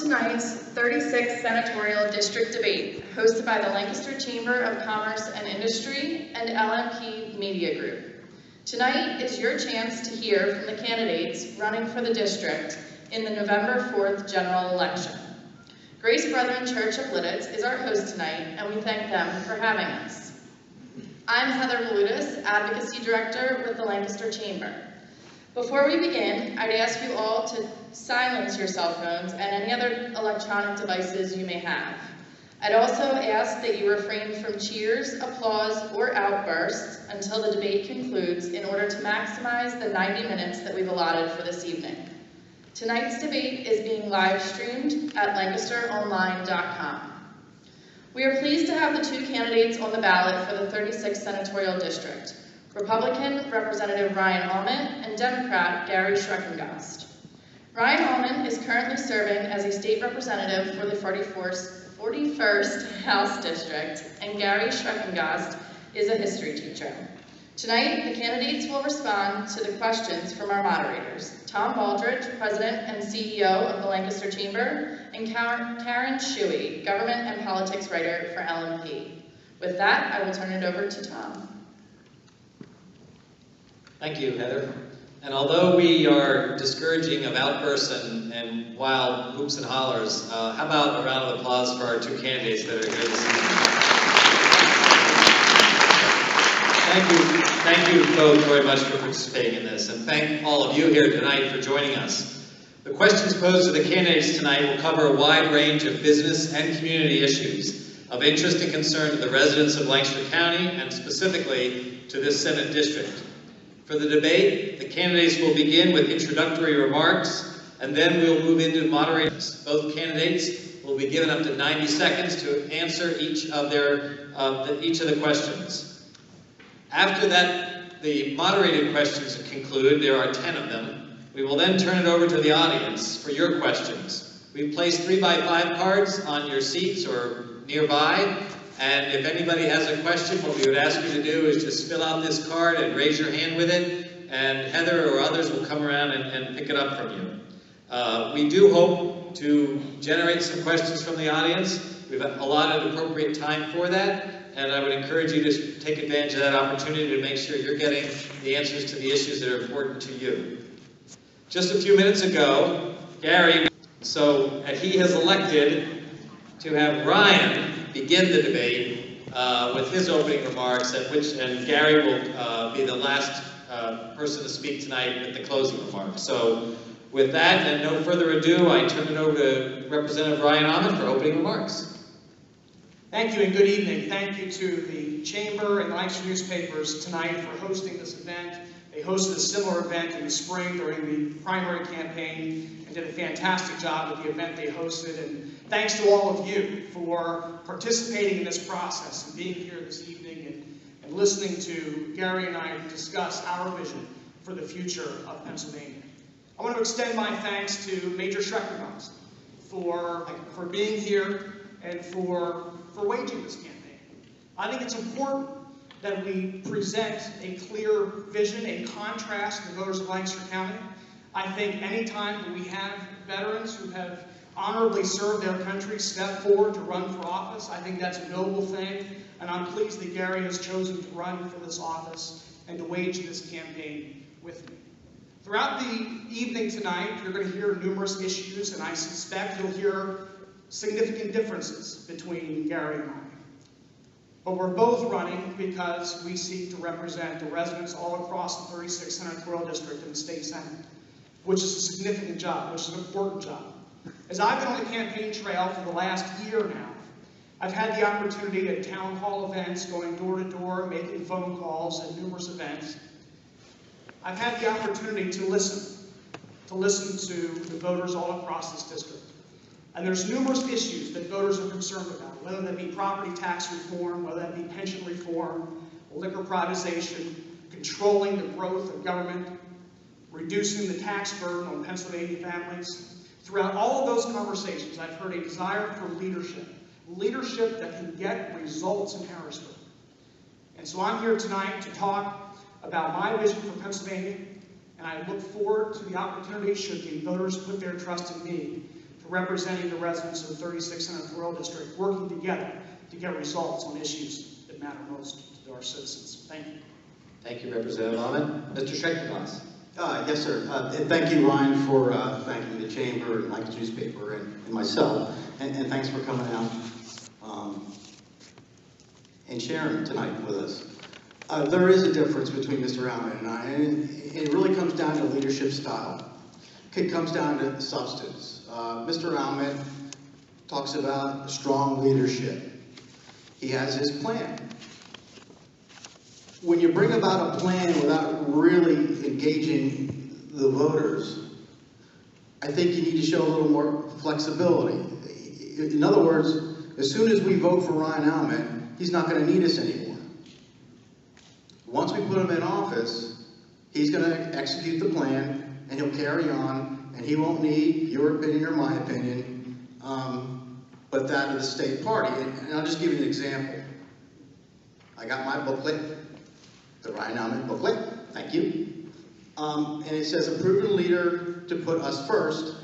tonight's 36th Senatorial District Debate, hosted by the Lancaster Chamber of Commerce and Industry and LMP Media Group. Tonight is your chance to hear from the candidates running for the district in the November 4th general election. Grace Brethren Church of Lititz is our host tonight, and we thank them for having us. I'm Heather Valutis, Advocacy Director with the Lancaster Chamber. Before we begin, I'd ask you all to silence your cell phones and any other electronic devices you may have. I'd also ask that you refrain from cheers, applause, or outbursts until the debate concludes in order to maximize the 90 minutes that we've allotted for this evening. Tonight's debate is being live streamed at lancasteronline.com. We are pleased to have the two candidates on the ballot for the 36th Senatorial District, Republican Representative Ryan Aument and Democrat Gary Schreck. Ryan Aument is currently serving as a state representative for the 41st House District, and Gary Schreck is a history teacher. Tonight, the candidates will respond to the questions from our moderators, Tom Baldridge, President and CEO of the Lancaster Chamber, and Karen Shuey, Government and Politics Writer for LMP. With that, I will turn it over to Tom. Thank you, Heather. And although we are discouraging of outbursts and wild hoops and hollers, how about a round of applause for our two candidates that are here this evening? Thank you both very much for participating in this, and thank all of you here tonight for joining us. The questions posed to the candidates tonight will cover a wide range of business and community issues of interest and concern to the residents of Lancaster County and specifically to this Senate district. For the debate, the candidates will begin with introductory remarks, and then we'll move into moderations. Both candidates will be given up to 90 seconds to answer each of the questions. After that, the moderated questions conclude. There are 10 of them. We will then turn it over to the audience for your questions. We've placed 3x5 cards on your seats or nearby. And if anybody has a question, what we would ask you to do is just fill out this card and raise your hand with it, and Heather or others will come around and pick it up from you. We do hope to generate some questions from the audience. We've allotted appropriate time for that, and I would encourage you to take advantage of that opportunity to make sure you're getting the answers to the issues that are important to you. Just a few minutes ago, Gary, he has elected to have Ryan begin the debate with his opening remarks, and Gary will be the last person to speak tonight with the closing remarks. So with that and no further ado, I turn it over to Representative Ryan Aument for opening remarks. Thank you and good evening. Thank you to the Chamber and the Lancaster newspapers tonight for hosting this event. They hosted a similar event in the spring during the primary campaign and did a fantastic job with the event they hosted. And thanks to all of you for participating in this process and being here this evening and listening to Gary and I discuss our vision for the future of Pennsylvania. I want to extend my thanks to Major Schreck for being here and for waging this campaign. I think it's important that we present a clear vision, a contrast to the voters of Lancaster County. I think any time that we have veterans who have honorably served their country step forward to run for office, I think that's a noble thing, and I'm pleased that Gary has chosen to run for this office and to wage this campaign with me. Throughout the evening tonight, you're going to hear numerous issues, and I suspect you'll hear significant differences between Gary and I. But we're both running because we seek to represent the residents all across the 36th Senatorial District in the State Senate, which is a significant job, which is an important job. As I've been on the campaign trail for the last year now, I've had the opportunity at town hall events, going door to door, making phone calls at numerous events. I've had the opportunity to listen to the voters all across this district. And there's numerous issues that voters are concerned about, whether that be property tax reform, whether that be pension reform, liquor privatization, controlling the growth of government, reducing the tax burden on Pennsylvania families. Throughout all of those conversations, I've heard a desire for leadership that can get results in Harrisburg. And so I'm here tonight to talk about my vision for Pennsylvania, and I look forward to the opportunity, should the voters put their trust in me, to representing the residents of the 36th Senatorial District, working together to get results on issues that matter most to our citizens. Thank you. Thank you, Representative Aument. Mr. Schreck. Yes, sir. And thank you, Ryan, for thanking the Chamber and Lititz newspaper and myself. And thanks for coming out and sharing tonight with us. There is a difference between Mr. Aument and I, and it really comes down to leadership style. It comes down to substance. Mr. Aument talks about strong leadership. He has his plan. When you bring about a plan without really engaging the voters, I think you need to show a little more flexibility. In other words, as soon as we vote for Ryan Aument, he's not going to need us anymore. Once we put him in office, he's going to execute the plan, and he'll carry on, and he won't need your opinion or my opinion, but that of the state party. And I'll just give you an example. I got my booklet, the Ryan Aument booklet, thank you. And it says, a proven leader to put us first,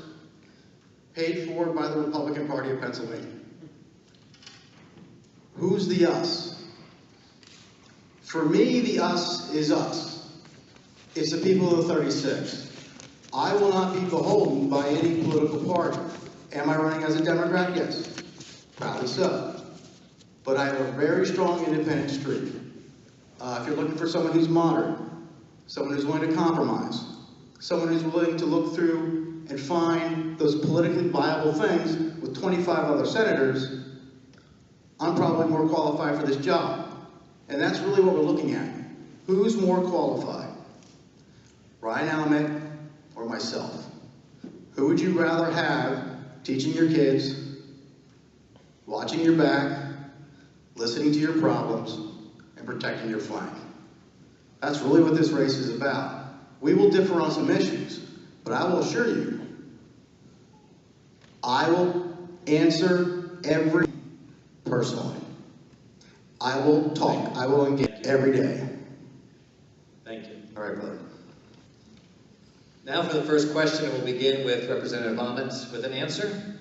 paid for by the Republican Party of Pennsylvania. Who's the us? For me, the us is us. It's the people of the 36. I will not be beholden by any political party. Am I running as a Democrat? Yes. Proudly so. But I have a very strong independent streak. If you're looking for someone who's moderate, someone who's willing to compromise, someone who's willing to look through and find those politically viable things with 25 other senators, I'm probably more qualified for this job. And that's really what we're looking at. Who's more qualified? Ryan Aument or myself? Who would you rather have teaching your kids, watching your back, listening to your problems, and protecting your flank? That's really what this race is about. We will differ on some issues, but I will assure you, I will answer every personally. I will talk. I will engage every day. Thank you. All right, brother. Now for the first question, we'll begin with Representative Aument with an answer.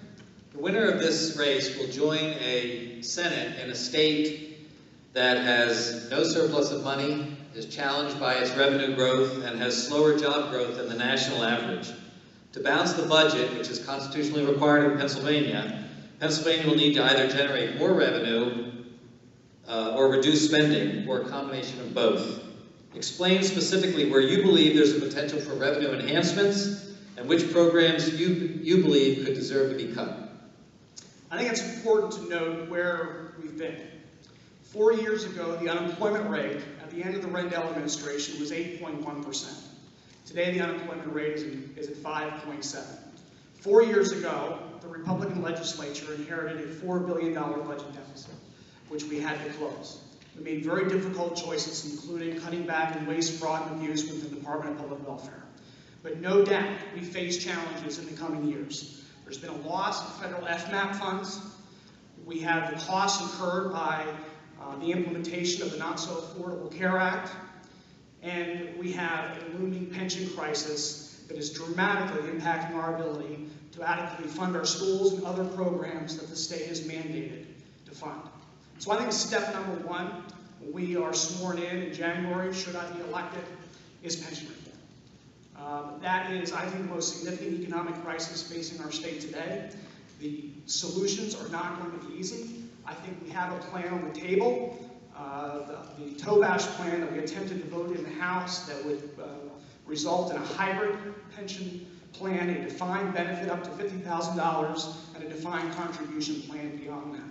The winner of this race will join a Senate in a state that has no surplus of money, is challenged by its revenue growth, and has slower job growth than the national average. To balance the budget, which is constitutionally required in Pennsylvania, Pennsylvania will need to either generate more revenue or reduce spending, or a combination of both. Explain specifically where you believe there's a potential for revenue enhancements and which programs you believe could deserve to be cut. I think it's important to note where we've been. 4 years ago, the unemployment rate at the end of the Rendell administration was 8.1%. Today, the unemployment rate is at 5.7%. 4 years ago, the Republican legislature inherited a $4 billion budget deficit, which we had to close. We made very difficult choices, including cutting back in waste, fraud, and abuse with the Department of Public Welfare. But no doubt, we face challenges in the coming years. There's been a loss of federal FMAP funds. We have the costs incurred by the implementation of the Not-So-Affordable Care Act. And we have a looming pension crisis that is dramatically impacting our ability to adequately fund our schools and other programs that the state has mandated to fund. So I think step number one, when we are sworn in January, should I be elected, is pension reform. That is, I think, the most significant economic crisis facing our state today. The solutions are not going to be easy. I think we have a plan on the table, the Tobash plan that we attempted to vote in the House that would result in a hybrid pension plan, a defined benefit up to $50,000, and a defined contribution plan beyond that.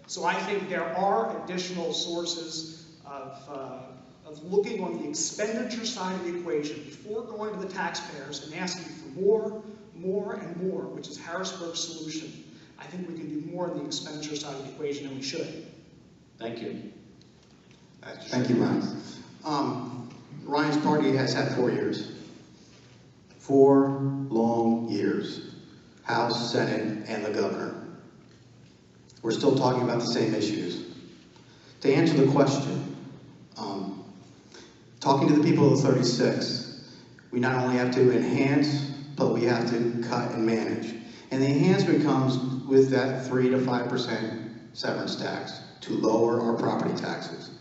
So I think there are additional sources of looking on the expenditure side of the equation before going to the taxpayers and asking for more, and more, which is Harrisburg's solution. I think we can do more on the expenditure side of the equation, and we should. Thank you. Thank you, Ryan. Ryan's party has had 4 years. 4 long years. House, Senate, and the governor. We're still talking about the same issues. To answer the question, talking to the people of the 36, we not only have to enhance, but we have to cut and manage. And the enhancement comes with that 3 to 5% severance tax to lower our property taxes.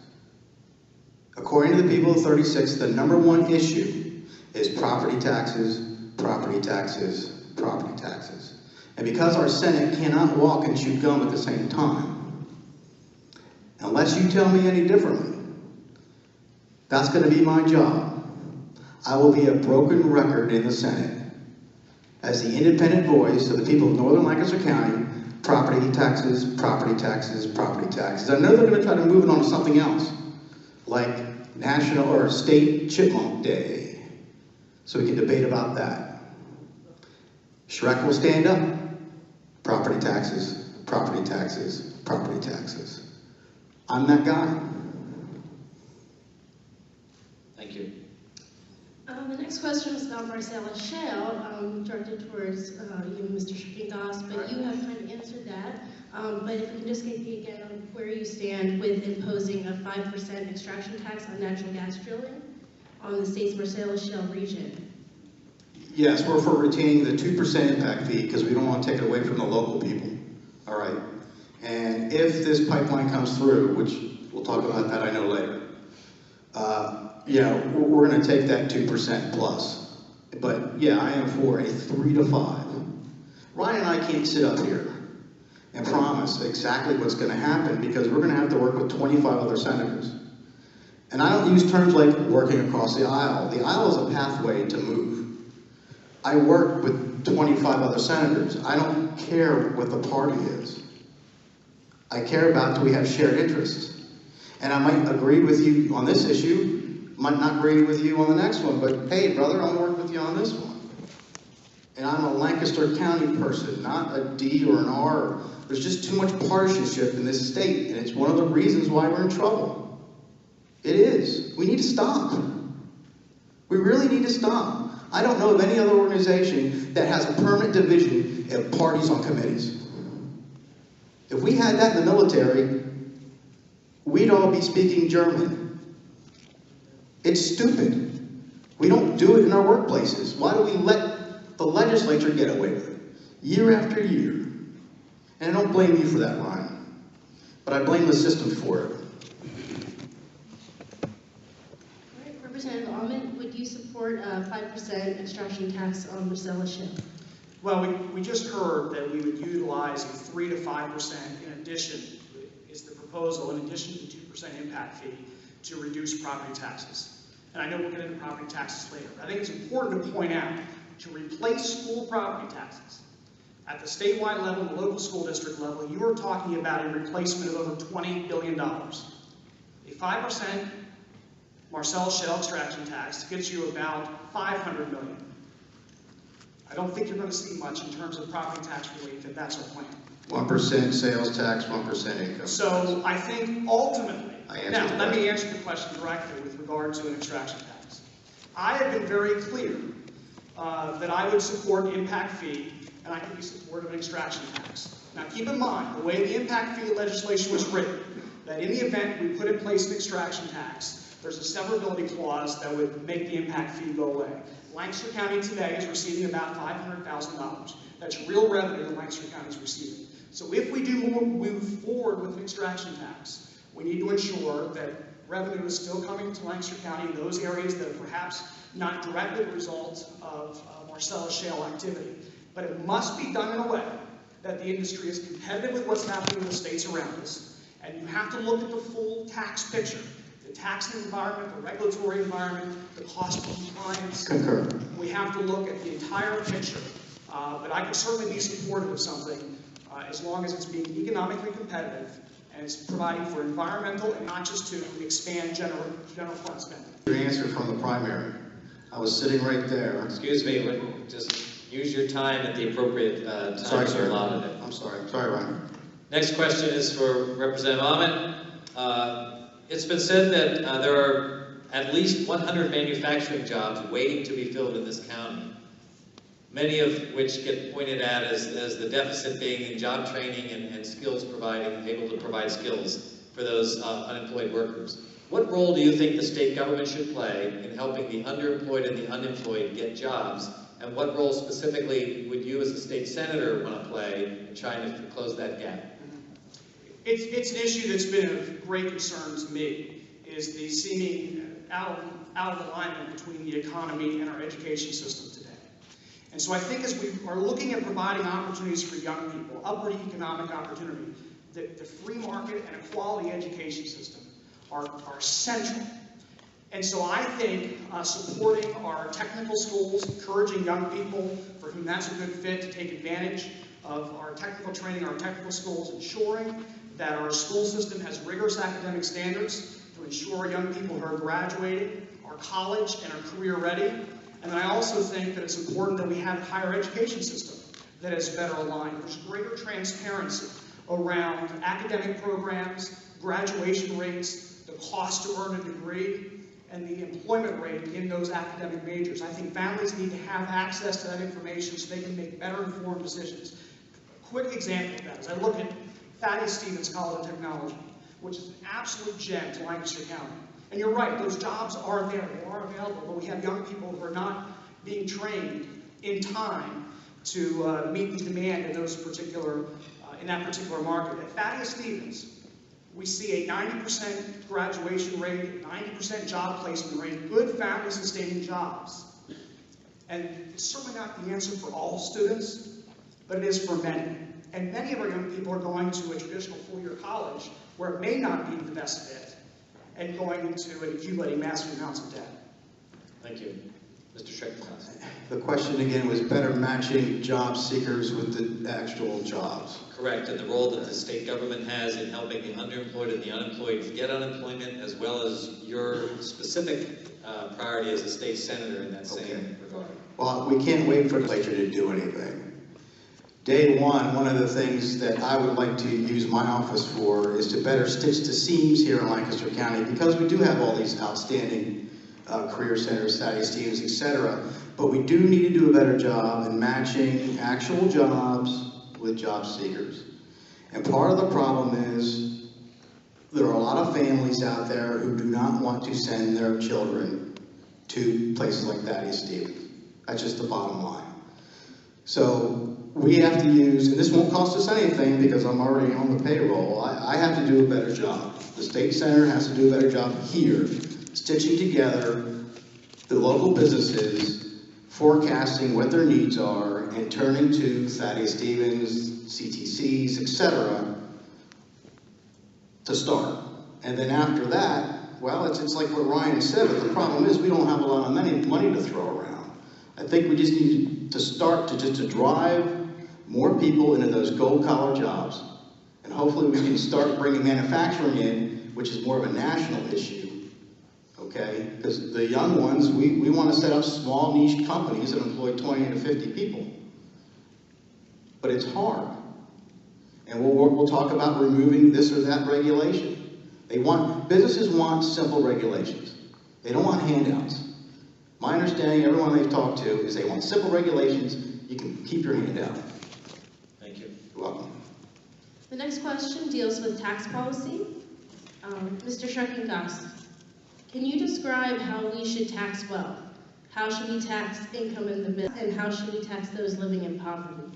According to the people of 36, the #1 issue is property taxes, property taxes, property taxes. And because our Senate cannot walk and chew gum at the same time, unless you tell me any differently, that's going to be my job. I will be a broken record in the Senate as the independent voice of the people of Northern Lancaster County. Property taxes, property taxes, property taxes. I know they're going to try to move it on to something else, like National or State Chipmunk Day, so we can debate about that. Schreck will stand up. Property taxes, property taxes, property taxes. I'm that guy. Thank you. The next question is about Marcella Shale, directed towards you, Mr. Schreck, but you have kind of answered that. But if we can just get you again on where you stand with imposing a 5% extraction tax on natural gas drilling on the state's Marcella Shale region. Yes, we're for retaining the 2% impact fee because we don't want to take it away from the local people. All right. And if this pipeline comes through, which we'll talk about that I know later, yeah, we're going to take that 2% plus. But yeah, I am for a 3 to 5. Ryan and I can't sit up here and promise exactly what's going to happen because we're going to have to work with 25 other senators. And I don't use terms like working across the aisle. The aisle is a pathway to move. I work with 25 other senators. I don't care what the party is. I care about do we have shared interests. And I might agree with you on this issue, might not agree with you on the next one, but hey, brother, I'm working with you on this one. And I'm a Lancaster County person, not a D or an R. There's just too much partisanship in this state, and it's one of the reasons why we're in trouble. It is. We need to stop. We really need to stop. I don't know of any other organization that has a permanent division of parties on committees. If we had that in the military, we'd all be speaking German. It's stupid. We don't do it in our workplaces. Why do we let the legislature get away with it? Year after year. And I don't blame you for that, Ryan. But I blame the system for it. All right, Representative Aument, would you support a 5% extraction tax on Marcella Shale? Well, we just heard that we would utilize a 3 to 5% in addition, is the proposal, in addition to the 2% impact fee to reduce property taxes. And I know we'll get into property taxes later. I think it's important to point out, to replace school property taxes at the statewide level, the local school district level, you are talking about a replacement of over $20 billion. A 5% Marcella Shale extraction tax gets you about $500 million. I don't think you're going to see much in terms of property tax relief if that's our plan. 1% sales tax, 1% income. So I think ultimately, now let me question. answer the question directly with regard to an extraction tax. I have been very clear that I would support an impact fee and I could be supportive of an extraction tax. Now keep in mind, the way the impact fee legislation was written, that in the event we put in place an extraction tax, there's a severability clause that would make the impact fee go away. Lancaster County today is receiving about $500,000. That's real revenue that Lancaster County is receiving. So if we do move forward with an extraction tax, we need to ensure that revenue is still coming to Lancaster County in those areas that are perhaps not directly the result of Marcella Shale activity. But it must be done in a way that the industry is competitive with what's happening in the states around us. And you have to look at the full tax picture. The taxing environment, the regulatory environment, the cost of compliance. Concur. We have to look at the entire picture. But I could certainly be supportive of something as long as it's being economically competitive and it's providing for environmental and not just to expand general fund spending. Your answer from the primary. I was sitting right there. Excuse me, just use your time at the appropriate time. Sorry, you sir. allotted it. I'm sorry. Sorry, Ryan. Next question is for Representative Aument. It's been said that there are at least 100 manufacturing jobs waiting to be filled in this county, many of which get pointed at as the deficit being in job training and skills providing, able to provide skills for those unemployed workers. What role do you think the state government should play in helping the underemployed and the unemployed get jobs And what role specifically would you as a state senator want to play in trying to close that gap? It's an issue that's been of great concern to me, is the seeming out of alignment between the economy and our education system today. And so I think as we are looking at providing opportunities for young people, upward economic opportunity, the free market and a quality education system are central. And so I think supporting our technical schools, encouraging young people for whom that's a good fit to take advantage of our technical training, our technical schools, ensuring that our school system has rigorous academic standards to ensure young people who are graduating are college and are career ready. And I also think that it's important that we have a higher education system that is better aligned. There's greater transparency around academic programs, graduation rates, the cost to earn a degree, and the employment rate in those academic majors. I think families need to have access to that information so they can make better informed decisions. A quick example of that is I look at Thaddeus Stevens College of Technology, which is an absolute gem to Lancaster County. And you're right, those jobs are there, they are available, but we have young people who are not being trained in time to meet the demand in those particular, in that particular market. At Thaddeus Stevens, we see a 90% graduation rate, 90% job placement rate, good family-sustaining jobs. And it's certainly not the answer for all students, but it is for many. And many of our young people are going to a traditional four-year college where it may not be the best fit, and going into and accumulating massive amounts of debt. Thank you. Mr. Schreck. The question again was better matching job seekers with the actual jobs. Correct, and the role that the state government has in helping the underemployed and the unemployed to get unemployment, as well as your specific priority as a state senator in that same regard. Well, we can't wait for the legislature to do anything. Day one of the things that I would like to use my office for is to better stitch the seams here in Lancaster County, because we do have all these outstanding career centers, Thaddeus Stevens, etc. But we do need to do a better job in matching actual jobs with job seekers. And part of the problem is there are a lot of families out there who do not want to send their children to places like Thaddeus Stevens. That's just the bottom line. So we have to use, and this won't cost us anything because I'm already on the payroll, I have to do a better job. The state center has to do a better job here, stitching together the local businesses, forecasting what their needs are, and turning to Thaddeus Stevens, CTCs, etc. to start. And then after that, well, it's like what Ryan said, but the problem is we don't have a lot of money to throw around. I think we just need to start to drive more people into those gold-collar jobs, and hopefully we can start bringing manufacturing in, which is more of a national issue, okay? Because the young ones, we want to set up small niche companies that employ 20 to 50 people, but it's hard. And we'll talk about removing this or that regulation. Businesses want simple regulations. They don't want handouts. My understanding, everyone they've talked to, is they want simple regulations. You can keep your hand out. Thank you. You're welcome. The next question deals with tax policy. Mr. Schreck, can you describe how we should tax wealth? How should we tax income in the middle, and how should we tax those living in poverty?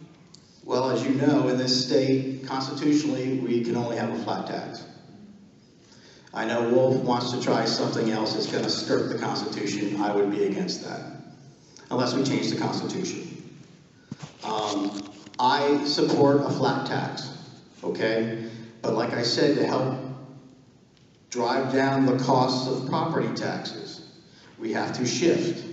Well, as you know, in this state, constitutionally, we can only have a flat tax. I know Wolf wants to try something else that's going to skirt the Constitution. I would be against that, unless we change the Constitution. I support a flat tax, okay? But like I said, to help drive down the costs of property taxes, we have to shift.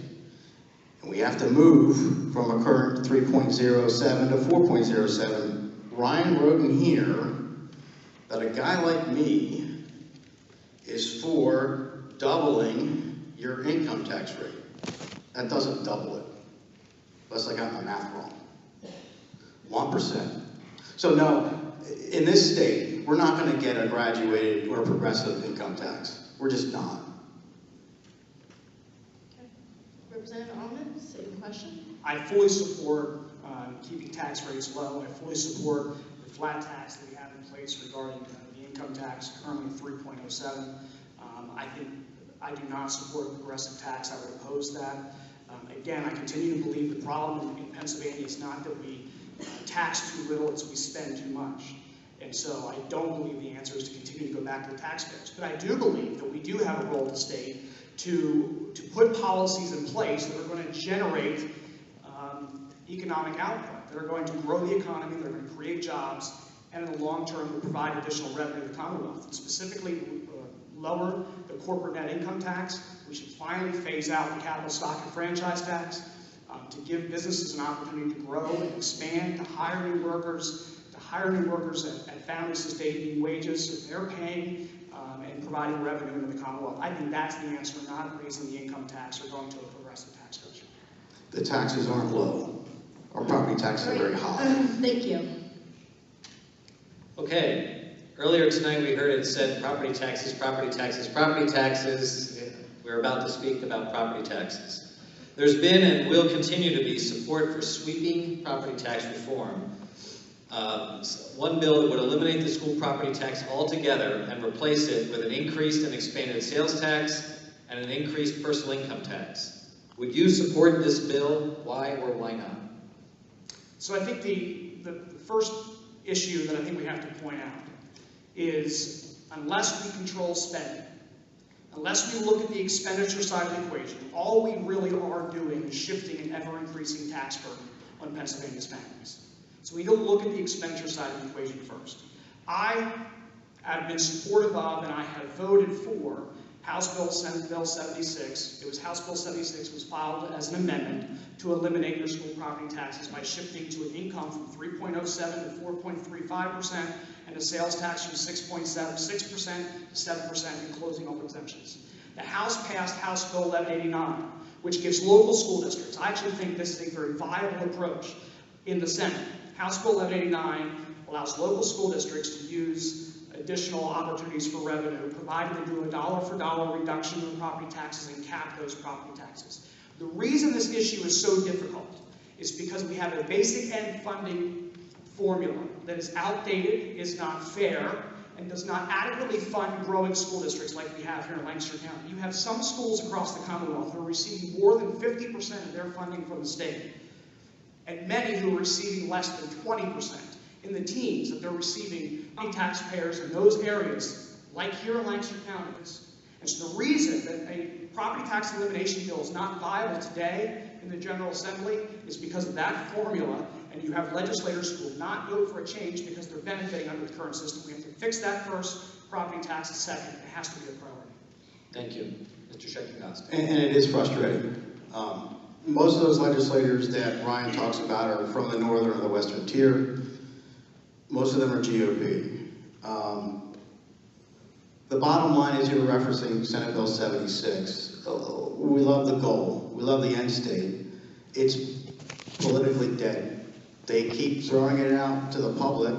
And we have to move from a current 3.07 to 4.07. Ryan wrote in here that a guy like me is for doubling your income tax rate. That doesn't double it, unless I got my math wrong. 1%. So no, in this state, we're not going to get a graduated or progressive income tax. We're just not. Okay. Representative Aument, same question. I fully support keeping tax rates low. I fully support the flat tax that we have in place regarding the income tax, currently 3.07. I do not support a progressive tax. I would oppose that. Again, I continue to believe the problem in Pennsylvania is not that we tax too little, it's we spend too much. And so I don't believe the answer is to continue to go back to the taxpayers. But I do believe that we do have a role to state to put policies in place that are going to generate economic output, that are going to grow the economy, that are going to create jobs, and in the long term will provide additional revenue to the Commonwealth. And specifically, lower the corporate net income tax. We should finally phase out the capital stock and franchise tax to give businesses an opportunity to grow and expand, to hire new workers, at family sustaining wages so they're paying and providing revenue into the Commonwealth. I think that's the answer, not raising the income tax or going to a progressive tax structure. The taxes aren't low. Our property taxes are very high. Thank you. Okay, earlier tonight we heard it said property taxes, property taxes, property taxes. We're about to speak about property taxes. There's been and will continue to be support for sweeping property tax reform. One bill that would eliminate the school property tax altogether and replace it with an increased and expanded sales tax and an increased personal income tax. Would you support this bill? Why or why not? So I think the first issue that I think we have to point out is unless we control spending, unless we look at the expenditure side of the equation, all we really are doing is shifting an ever-increasing tax burden on Pennsylvania's families. So we don't look at the expenditure side of the equation first. I have been supportive of and I have voted for House Bill, Senate Bill 76. It was House Bill 76 was filed as an amendment to eliminate your school property taxes by shifting to an income from 3.07 to 4.35% and a sales tax from 6.76% to 7% and closing all exemptions. The House passed House Bill 1189, which gives local school districts, I actually think this is a very viable approach in the Senate. House Bill 1189 allows local school districts to use additional opportunities for revenue, provided they do a dollar-for-dollar reduction in property taxes and cap those property taxes. The reason this issue is so difficult is because we have a basic ed funding formula that is outdated, is not fair, and does not adequately fund growing school districts like we have here in Lancaster County. You have some schools across the Commonwealth who are receiving more than 50% of their funding from the state, and many who are receiving less than 20%. In the teens that they're receiving taxpayers in those areas, like here in Lancaster County. And so the reason that a property tax elimination bill is not viable today in the General Assembly is because of that formula, and you have legislators who will not vote for a change because they're benefiting under the current system. We have to fix that first, property taxes second. It has to be a priority. Thank you. Mr. Schreck. And it is frustrating. Most of those legislators that Ryan talks about are from the northern or the western tier. Most of them are GOP. The bottom line is you're referencing Senate Bill 76. We love the goal. We love the end state. It's politically dead. They keep throwing it out to the public,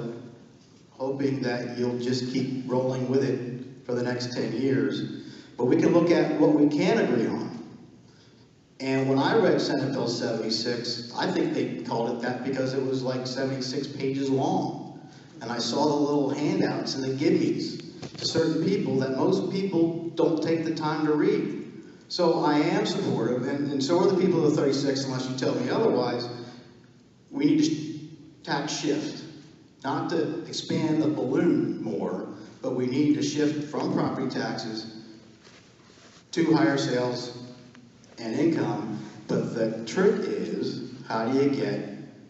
hoping that you'll just keep rolling with it for the next 10 years. But we can look at what we can agree on. And when I read Senate Bill 76, I think they called it that because it was like 76 pages long. And I saw the little handouts and the gimmies to certain people that most people don't take the time to read. So I am supportive, and so are the people of the 36, unless you tell me otherwise. We need to tax shift, not to expand the balloon more, but we need to shift from property taxes to higher sales and income. But the trick is, how do you get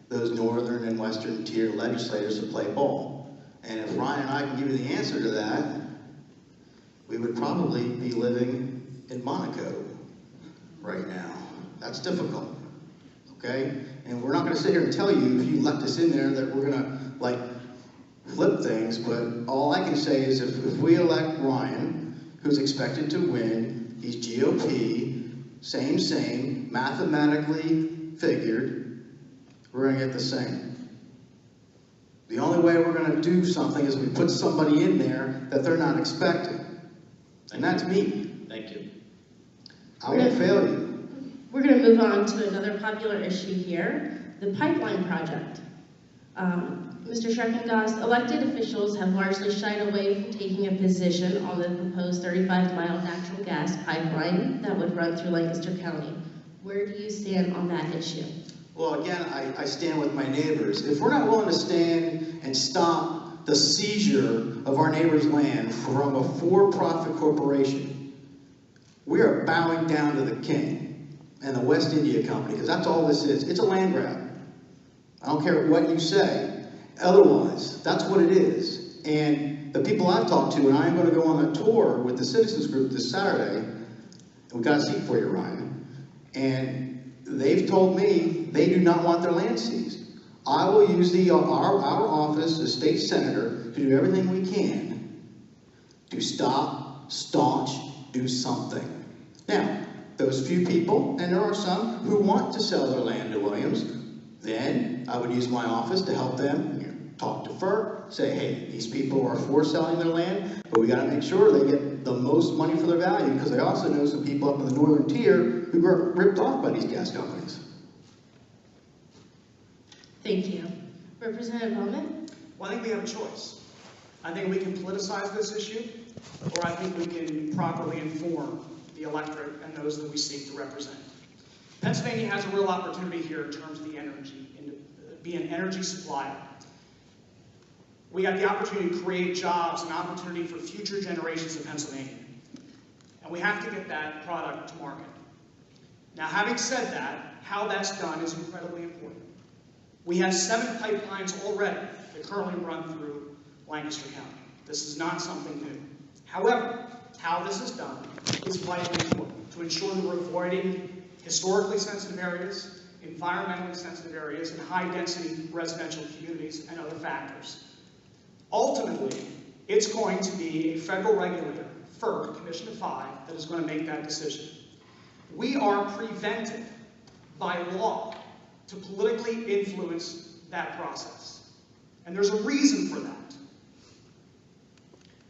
those northern and western tier legislators to play ball? And if Ryan and I can give you the answer to that, we would probably be living in Monaco right now. That's difficult, okay? And we're not going to sit here and tell you, if you left us in there, that we're going to, like, flip things, but all I can say is if we elect Ryan, who's expected to win, he's GOP, same, mathematically figured, we're going to get the same. The only way we're going to do something is we put somebody in there that they're not expecting. And that's me. Thank you. I won't fail you. We're going to move on to another popular issue here, the pipeline project. Mr. Schreck, elected officials have largely shied away from taking a position on the proposed 35-mile natural gas pipeline that would run through Lancaster County. Where do you stand on that issue? Well, again, I stand with my neighbors. If we're not willing to stand and stop the seizure of our neighbor's land from a for-profit corporation, we are bowing down to the king and the West India Company, because that's all this is. It's a land grab. I don't care what you say. Otherwise, that's what it is. And the people I've talked to, and I'm going to go on a tour with the citizens group this Saturday, and we've got a seat for you, Ryan, and they've told me they do not want their land seized. I will use our office as state senator to do everything we can to stop, staunch, do something. Now, those few people, and there are some who want to sell their land to Williams, then I would use my office to help them talk to FERC, say, hey, these people are for selling their land, but we got to make sure they get the most money for their value, because I also know some people up in the northern tier who were ripped off by these gas companies. Thank you. Representative Aument? Well, I think we have a choice. I think we can politicize this issue, or I think we can properly inform the electorate and those that we seek to represent. Pennsylvania has a real opportunity here in terms of the energy, be an energy supplier. We have the opportunity to create jobs and opportunity for future generations of Pennsylvania. And we have to get that product to market. Now, having said that, how that's done is incredibly important. We have 7 pipelines already that currently run through Lancaster County. This is not something new. However, how this is done is vitally important to ensure that we're avoiding historically sensitive areas, environmentally sensitive areas, and high-density residential communities and other factors. Ultimately, it's going to be a federal regulator, FERC, Commission of 5, that is going to make that decision. We are prevented by law to politically influence that process. And there's a reason for that.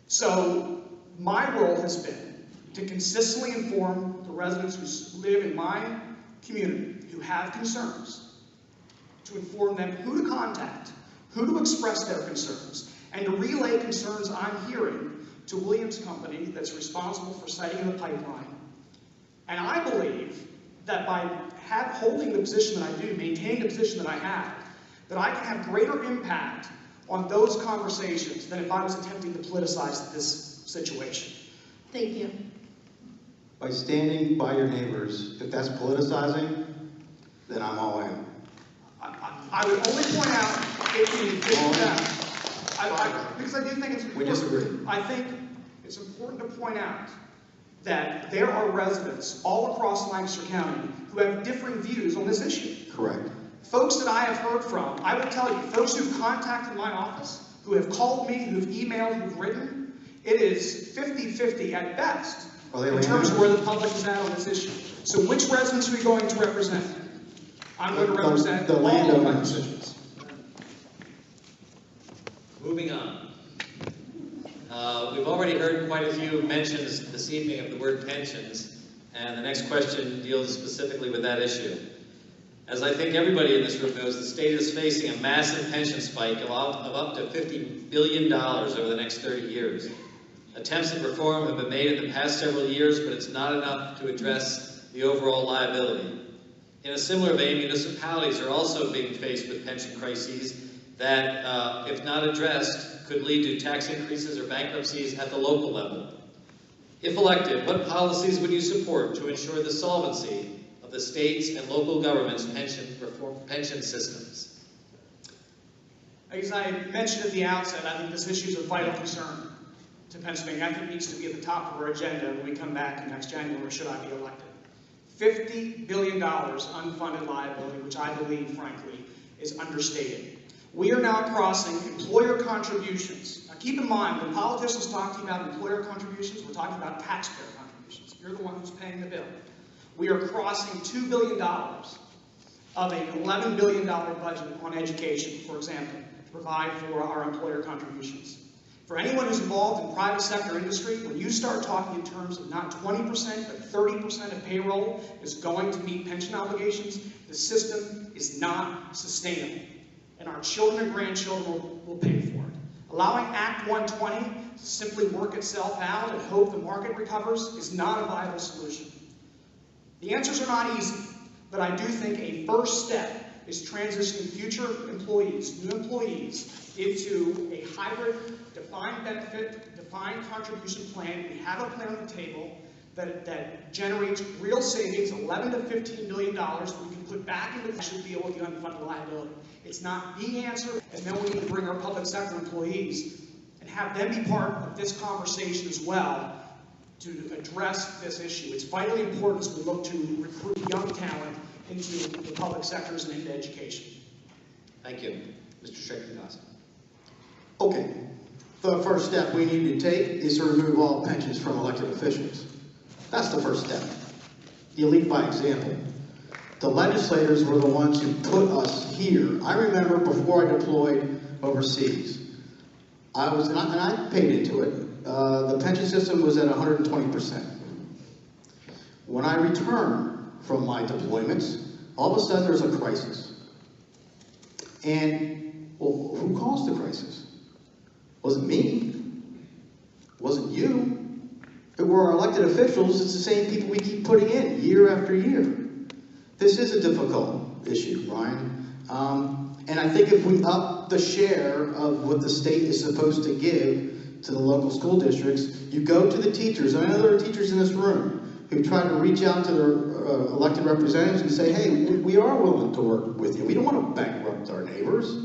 So my role has been to consistently inform the residents who live in my community who have concerns, to inform them who to contact, who to express their concerns, and to relay concerns I'm hearing to Williams Company that's responsible for siting the pipeline. And I believe that by holding the position that I do, maintaining the position that I have, that I can have greater impact on those conversations than if I was attempting to politicize this situation. Thank you. By standing by your neighbors, if that's politicizing, then I'm all in. I would only point out, because I do think it's important. We disagree. I think it's important to point out that there are residents all across Lancaster County who have differing views on this issue. Correct. Folks that I have heard from, I will tell you, folks who've contacted my office, who have called me, who've emailed, who've written, it is 50-50 at best in terms of where the public is at on this issue. So which residents are we going to represent? I'm going to represent the all of my landowners. constituents. Moving on. We've already heard quite a few mentions this evening of the word pensions, and the next question deals specifically with that issue. As I think everybody in this room knows, the state is facing a massive pension spike of up to $50 billion over the next 30 years. Attempts at reform have been made in the past several years, but it's not enough to address the overall liability. In a similar vein, municipalities are also being faced with pension crises that, if not addressed, could lead to tax increases or bankruptcies at the local level. If elected, what policies would you support to ensure the solvency of the states and local governments' pension systems? As I mentioned at the outset, I think this issue is of vital concern to Pennsylvania. I think it needs to be at the top of our agenda when we come back next January, should I be elected. $50 billion unfunded liability, which I believe, frankly, is understated. We are now crossing employer contributions. Now keep in mind, when politicians talk to you about employer contributions, we're talking about taxpayer contributions. You're the one who's paying the bill. We are crossing $2 billion of an $11 billion budget on education, for example, to provide for our employer contributions. For anyone who's involved in private sector industry, when you start talking in terms of not 20%, but 30% of payroll is going to meet pension obligations, the system is not sustainable. And our children and grandchildren will pay for it. Allowing Act 120 to simply work itself out and hope the market recovers is not a viable solution. The answers are not easy. But I do think a first step is transitioning future employees, new employees, into a hybrid, defined benefit, defined contribution plan. We have a plan on the table that generates real savings, $11 to $15 million, that we can put back into the should deal with the unfunded liability. It's not the answer, and then we need to bring our public sector employees and have them be part of this conversation as well to address this issue. It's vitally important as we look to recruit young talent into the public sectors and into education. Thank you. Mr. Schreck. Okay, the first step we need to take is to remove all pensions from elected officials. That's the first step. You lead by example. The legislators were the ones who put us here. I remember before I deployed overseas, and I paid into it. The pension system was at 120%. When I returned from my deployments, all of a sudden there's a crisis. And, well, who caused the crisis? It wasn't me. It wasn't you. It were our elected officials. It's the same people we keep putting in year after year. This is a difficult issue, Ryan. And I think if we up the share of what the state is supposed to give to the local school districts, you go to the teachers. I know there are teachers in this room who try to reach out to their elected representatives and say, hey, we are willing to work with you. We don't want to bankrupt our neighbors.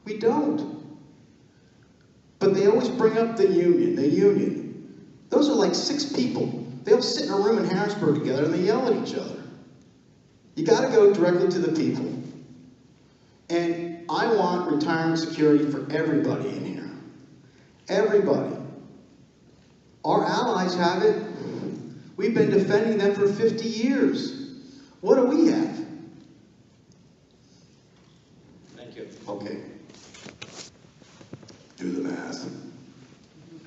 We don't. But they always bring up the union, the union. Those are like 6 people. They all sit in a room in Harrisburg together and they yell at each other. You got to go directly to the people. And I want retirement security for everybody in here. Everybody. Our allies have it. We've been defending them for 50 years. What do we have? Thank you. Okay. Do the math.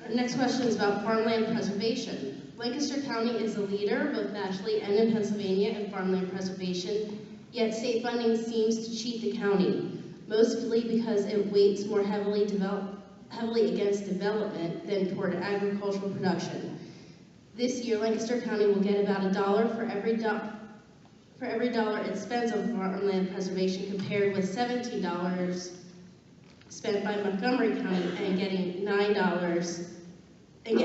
Our next question is about farmland preservation. Lancaster County is a leader, both nationally and in Pennsylvania, in farmland preservation, yet state funding seems to cheat the county, mostly because it weights more heavily against development than toward agricultural production. This year, Lancaster County will get about $1 for every dollar it spends on farmland preservation, compared with $17 spent by Montgomery County and getting $9, and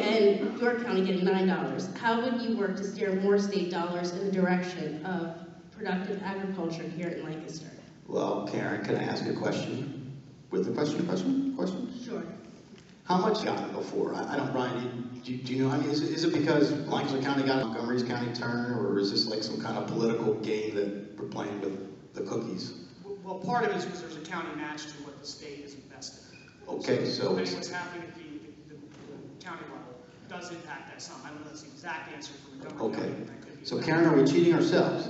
York County getting $9. How would you work to steer more state dollars in the direction of productive agriculture here in Lancaster? Well, Karen, can I ask a question? With the question? Sure. How much got it before? I don't, Brian, do you know, I mean, is it because Lancaster County got Montgomery's County turn, or is this like some kind of political game that we're playing with the cookies? Well, part of it is because there's a county match to what the state is invested. Okay, so Depending what's happening at the county level does impact that sum. I don't know that's the exact answer from Montgomery County. okay. So Karen, are we cheating ourselves?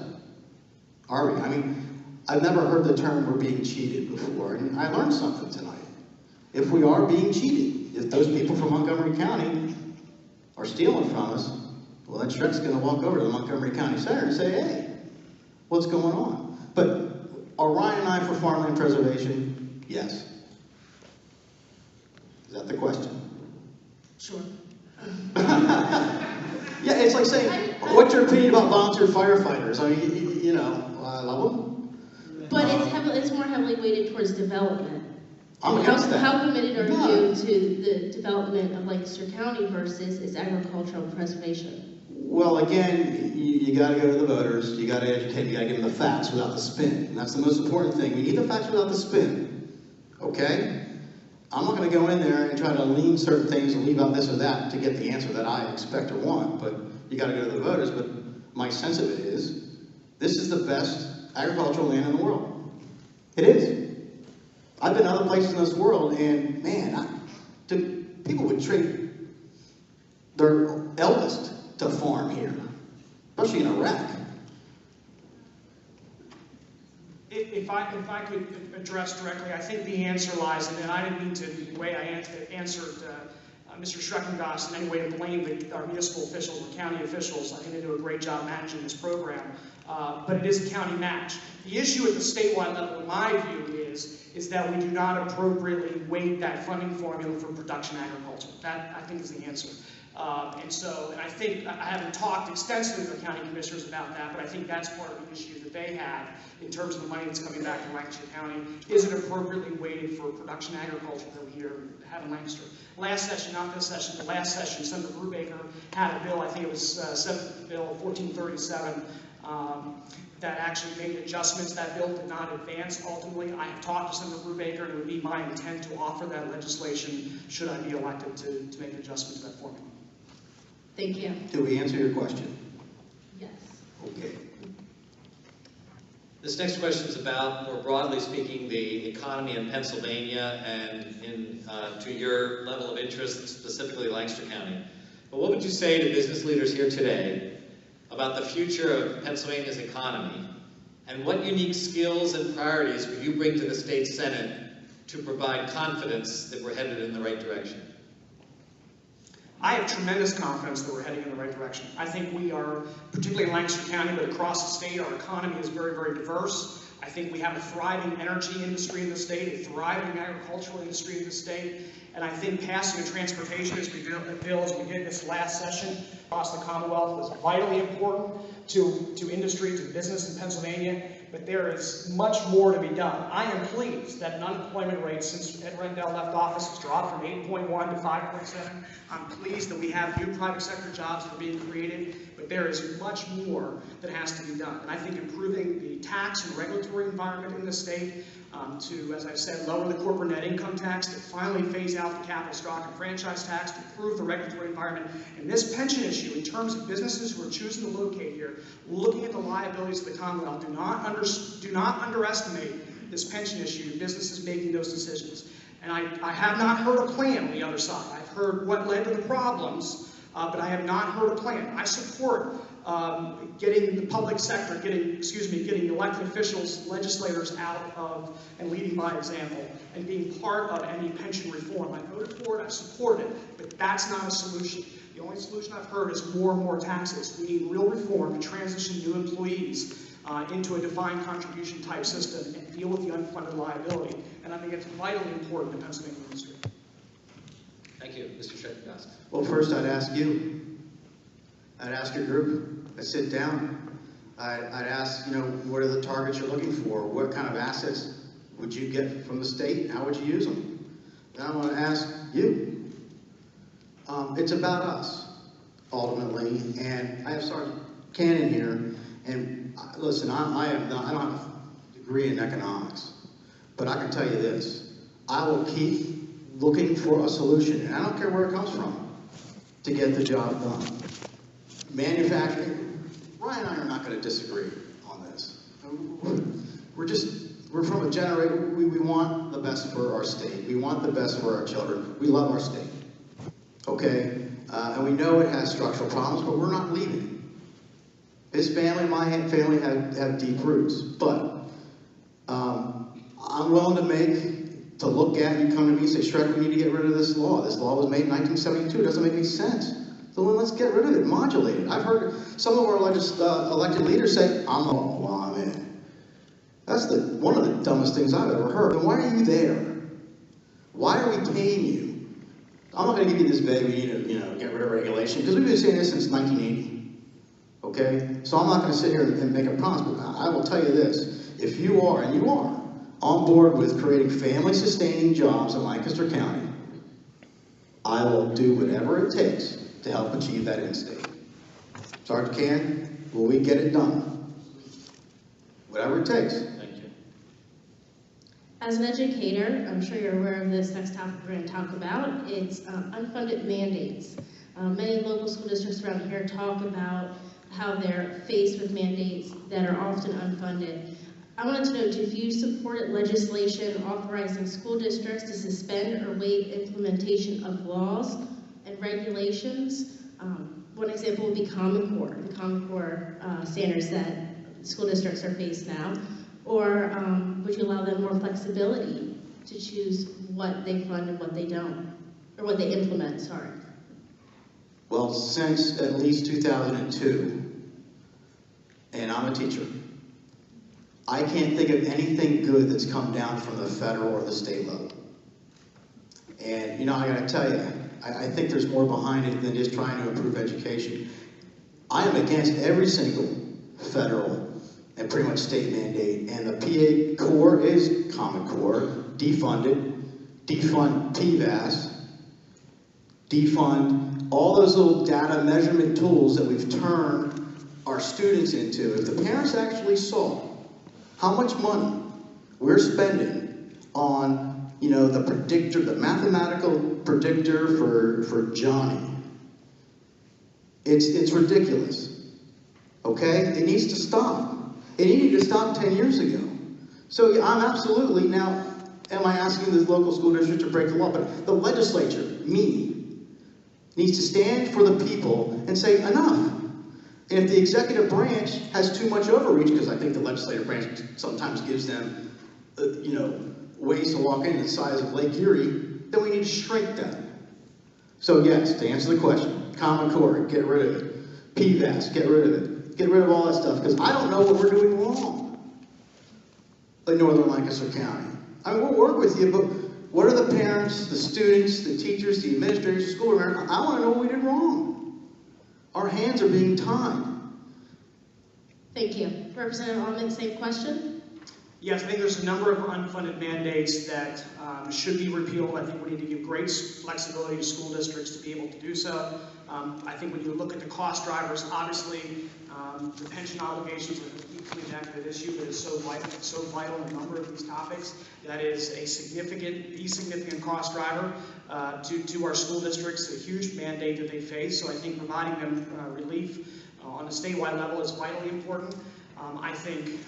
Are we? I mean, I've never heard the term we're being cheated before, and I learned something tonight. If we are being cheated, if those people from Montgomery County are stealing from us, well, then Schreck's going to walk over to the Montgomery County Center and say, hey, what's going on? But are Ryan and I for farmland preservation? Yes. Is that the question? Sure. Yeah, it's like saying, what's your opinion about volunteer firefighters? I mean, you know, I love them. But it's more heavily weighted towards development. I'm against that. How committed are you to the development of Lancaster County versus its agricultural preservation? Well, again, you got to go to the voters. You got to educate. You got to give them the facts without the spin. And that's the most important thing. We need the facts without the spin. Okay? I'm not going to go in there and try to lean certain things and leave out this or that to get the answer that I expect or want. But you got to go to the voters. But my sense of it is, this is the best agricultural land in the world. It is. I've been other places in this world, and man, people would trade their eldest to farm here, especially in Iraq. If I could address directly, I think the answer lies, and I didn't mean to, the way I answered Mr. Schreckengast in any way to blame our municipal officials or county officials. I think they do a great job managing this program. but it is a county match. The issue at the statewide level, in my view, is that we do not appropriately weight that funding formula for production agriculture. That, I think, is the answer. And I think, I haven't talked extensively with the county commissioners about that, but I think that's part of the issue that they have in terms of the money that's coming back to Lancaster County. Is it appropriately weighted for production agriculture that we have in Lancaster? Last session, not this session, but last session, Senator Brubaker had a bill, I think it was Senate Bill 1437, that actually made adjustments. That bill did not advance ultimately. I have talked to Senator Brubaker, and it would be my intent to offer that legislation should I be elected to make an adjustment to that formula. Thank you. Did we answer your question? Yes. Okay. This next question is about, more broadly speaking, the economy in Pennsylvania and to your level of interest, specifically Lancaster County. But what would you say to business leaders here today about the future of Pennsylvania's economy, and what unique skills and priorities would you bring to the state Senate to provide confidence that we're headed in the right direction? I have tremendous confidence that we're heading in the right direction. I think we are, particularly in Lancaster County, but across the state, our economy is very, very diverse. I think we have a thriving energy industry in the state, a thriving agricultural industry in the state, and I think passing a transportation bill as we did this last session across the Commonwealth was vitally important to industry, to business in Pennsylvania, but there is much more to be done. I am pleased that an unemployment rate since Ed Rendell left office has dropped from 8.1 to 5.7. I'm pleased that we have new private sector jobs that are being created, but there is much more that has to be done. And I think improving the tax and regulatory environment in the state to, as I've said, lower the corporate net income tax, to finally phase out the capital stock and franchise tax, to improve the regulatory environment. And this pension issue, in terms of businesses who are choosing to locate here, looking at the liabilities of the Commonwealth, do not underestimate this pension issue, businesses making those decisions. And I have not heard a plan on the other side. I've heard what led to the problems, but I have not heard a plan. I support getting the public sector, getting elected officials, legislators out of and leading by example and being part of any pension reform. I voted for it, I support it, but that's not a solution. The only solution I've heard is more and more taxes. We need real reform to transition new employees into a defined contribution type system and deal with the unfunded liability. And I think it's vitally important in Pennsylvania industry. Thank you. Mr. Schreck. Well, first I'd ask you. I'd ask your group. I'd sit down. I'd ask, what are the targets you're looking for? What kind of assets would you get from the state? How would you use them? Then I want to ask you. It's about us, ultimately. And I have Sergeant Cannon here. And listen, I don't have a degree in economics, but I can tell you this. I will keep looking for a solution, and I don't care where it comes from, to get the job done. Manufacturing, Ryan and I are not going to disagree on this. We're from a generation, we want the best for our state. We want the best for our children. We love our state, okay? And we know it has structural problems, but we're not leaving. His family, my family have deep roots, but I'm willing to look at, you come to me and say, Schreck, we need to get rid of this law. This law was made in 1972, it doesn't make any sense. So then let's get rid of it, modulate it. I've heard some of our elected leaders say, I'm in. That's one of the dumbest things I've ever heard. Then why are you there? Why are we paying you? I'm not going to give you this bag, we need to get rid of regulation, because we've been saying this since 1980. Okay? So I'm not going to sit here and make a promise, but I will tell you this. If you are, and you are, on board with creating family-sustaining jobs in Lancaster County, I will do whatever it takes to help achieve that end state. Sergeant Cannon, will we get it done? Whatever it takes. Thank you. As an educator, I'm sure you're aware of this next topic we're going to talk about. It's unfunded mandates. Many local school districts around here talk about how they're faced with mandates that are often unfunded. I wanted to know if you supported legislation authorizing school districts to suspend or waive implementation of laws and regulations. One example would be Common Core, the Common Core standards that school districts are faced now. Or would you allow them more flexibility to choose what they fund and what they don't, or what they implement, sorry. Well, since at least 2002, and I'm a teacher. I can't think of anything good that's come down from the federal or the state level. And, you know, I gotta tell you, I think there's more behind it than just trying to improve education. I am against every single federal and pretty much state mandate, and the PA core is Common Core, defund it, defund PVAS, defund all those little data measurement tools that we've turned our students into. If the parents actually saw how much money we're spending on, you know, the predictor, the mathematical predictor for Johnny, it's ridiculous. Okay? It needs to stop. It needed to stop 10 years ago. So yeah, I'm absolutely, now, am I asking the local school district to break the law? But the legislature, me, needs to stand for the people and say, enough. And if the executive branch has too much overreach, because I think the legislative branch sometimes gives them, you know, ways to walk in the size of Lake Erie, then we need to shrink that. So yes, to answer the question, Common Core, get rid of it. PVAS, get rid of it. Get rid of all that stuff, because I don't know what we're doing wrong in northern Lancaster County. I mean, we'll work with you, but what are the parents, the students, the teachers, the administrators, the school board? I want to know what we did wrong. Our hands are being tied. Thank you. Representative Aument, same question. Yes, I think there's a number of unfunded mandates that should be repealed. I think we need to give great flexibility to school districts to be able to do so. I think when you look at the cost drivers, obviously the pension obligations are coming back to that issue that is so vital in a number of these topics. That is the significant cost driver to our school districts, a huge mandate that they face. So I think providing them relief on a statewide level is vitally important. I think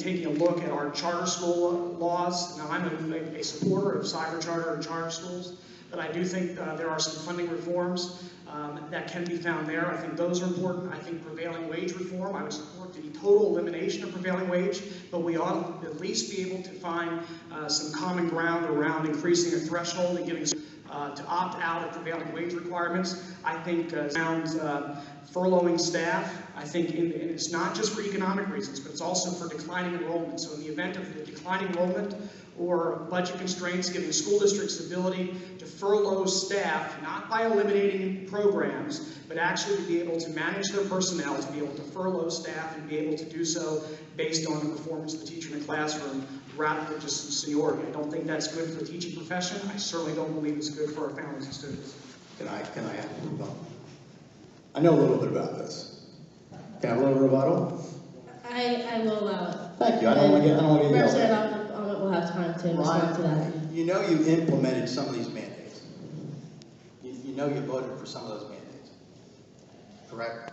taking a look at our charter school laws. Now, I'm a supporter of cyber charter and charter schools, but I do think there are some funding reforms that can be found there. I think those are important. I think prevailing wage reform, I would support the total elimination of prevailing wage, but we ought to at least be able to find some common ground around increasing a threshold and giving to opt out of prevailing wage requirements. I think around furloughing staff, I think, and it's not just for economic reasons, but it's also for declining enrollment. So in the event of the declining enrollment or budget constraints, giving school districts the ability to furlough staff, not by eliminating programs, but actually to be able to manage their personnel, to be able to furlough staff and be able to do so based on the performance of the teacher in the classroom, rather than just some seniority. I don't think that's good for the teaching profession. I certainly don't believe it's good for our families and students. Can I add a rebuttal? I know a little bit about this. Can I have a little rebuttal? I will allow it. Thank you. I don't want to get yelled at. Representative Aument will have time to respond to that. You know you implemented some of these mandates. You know you voted for some of those mandates. Correct?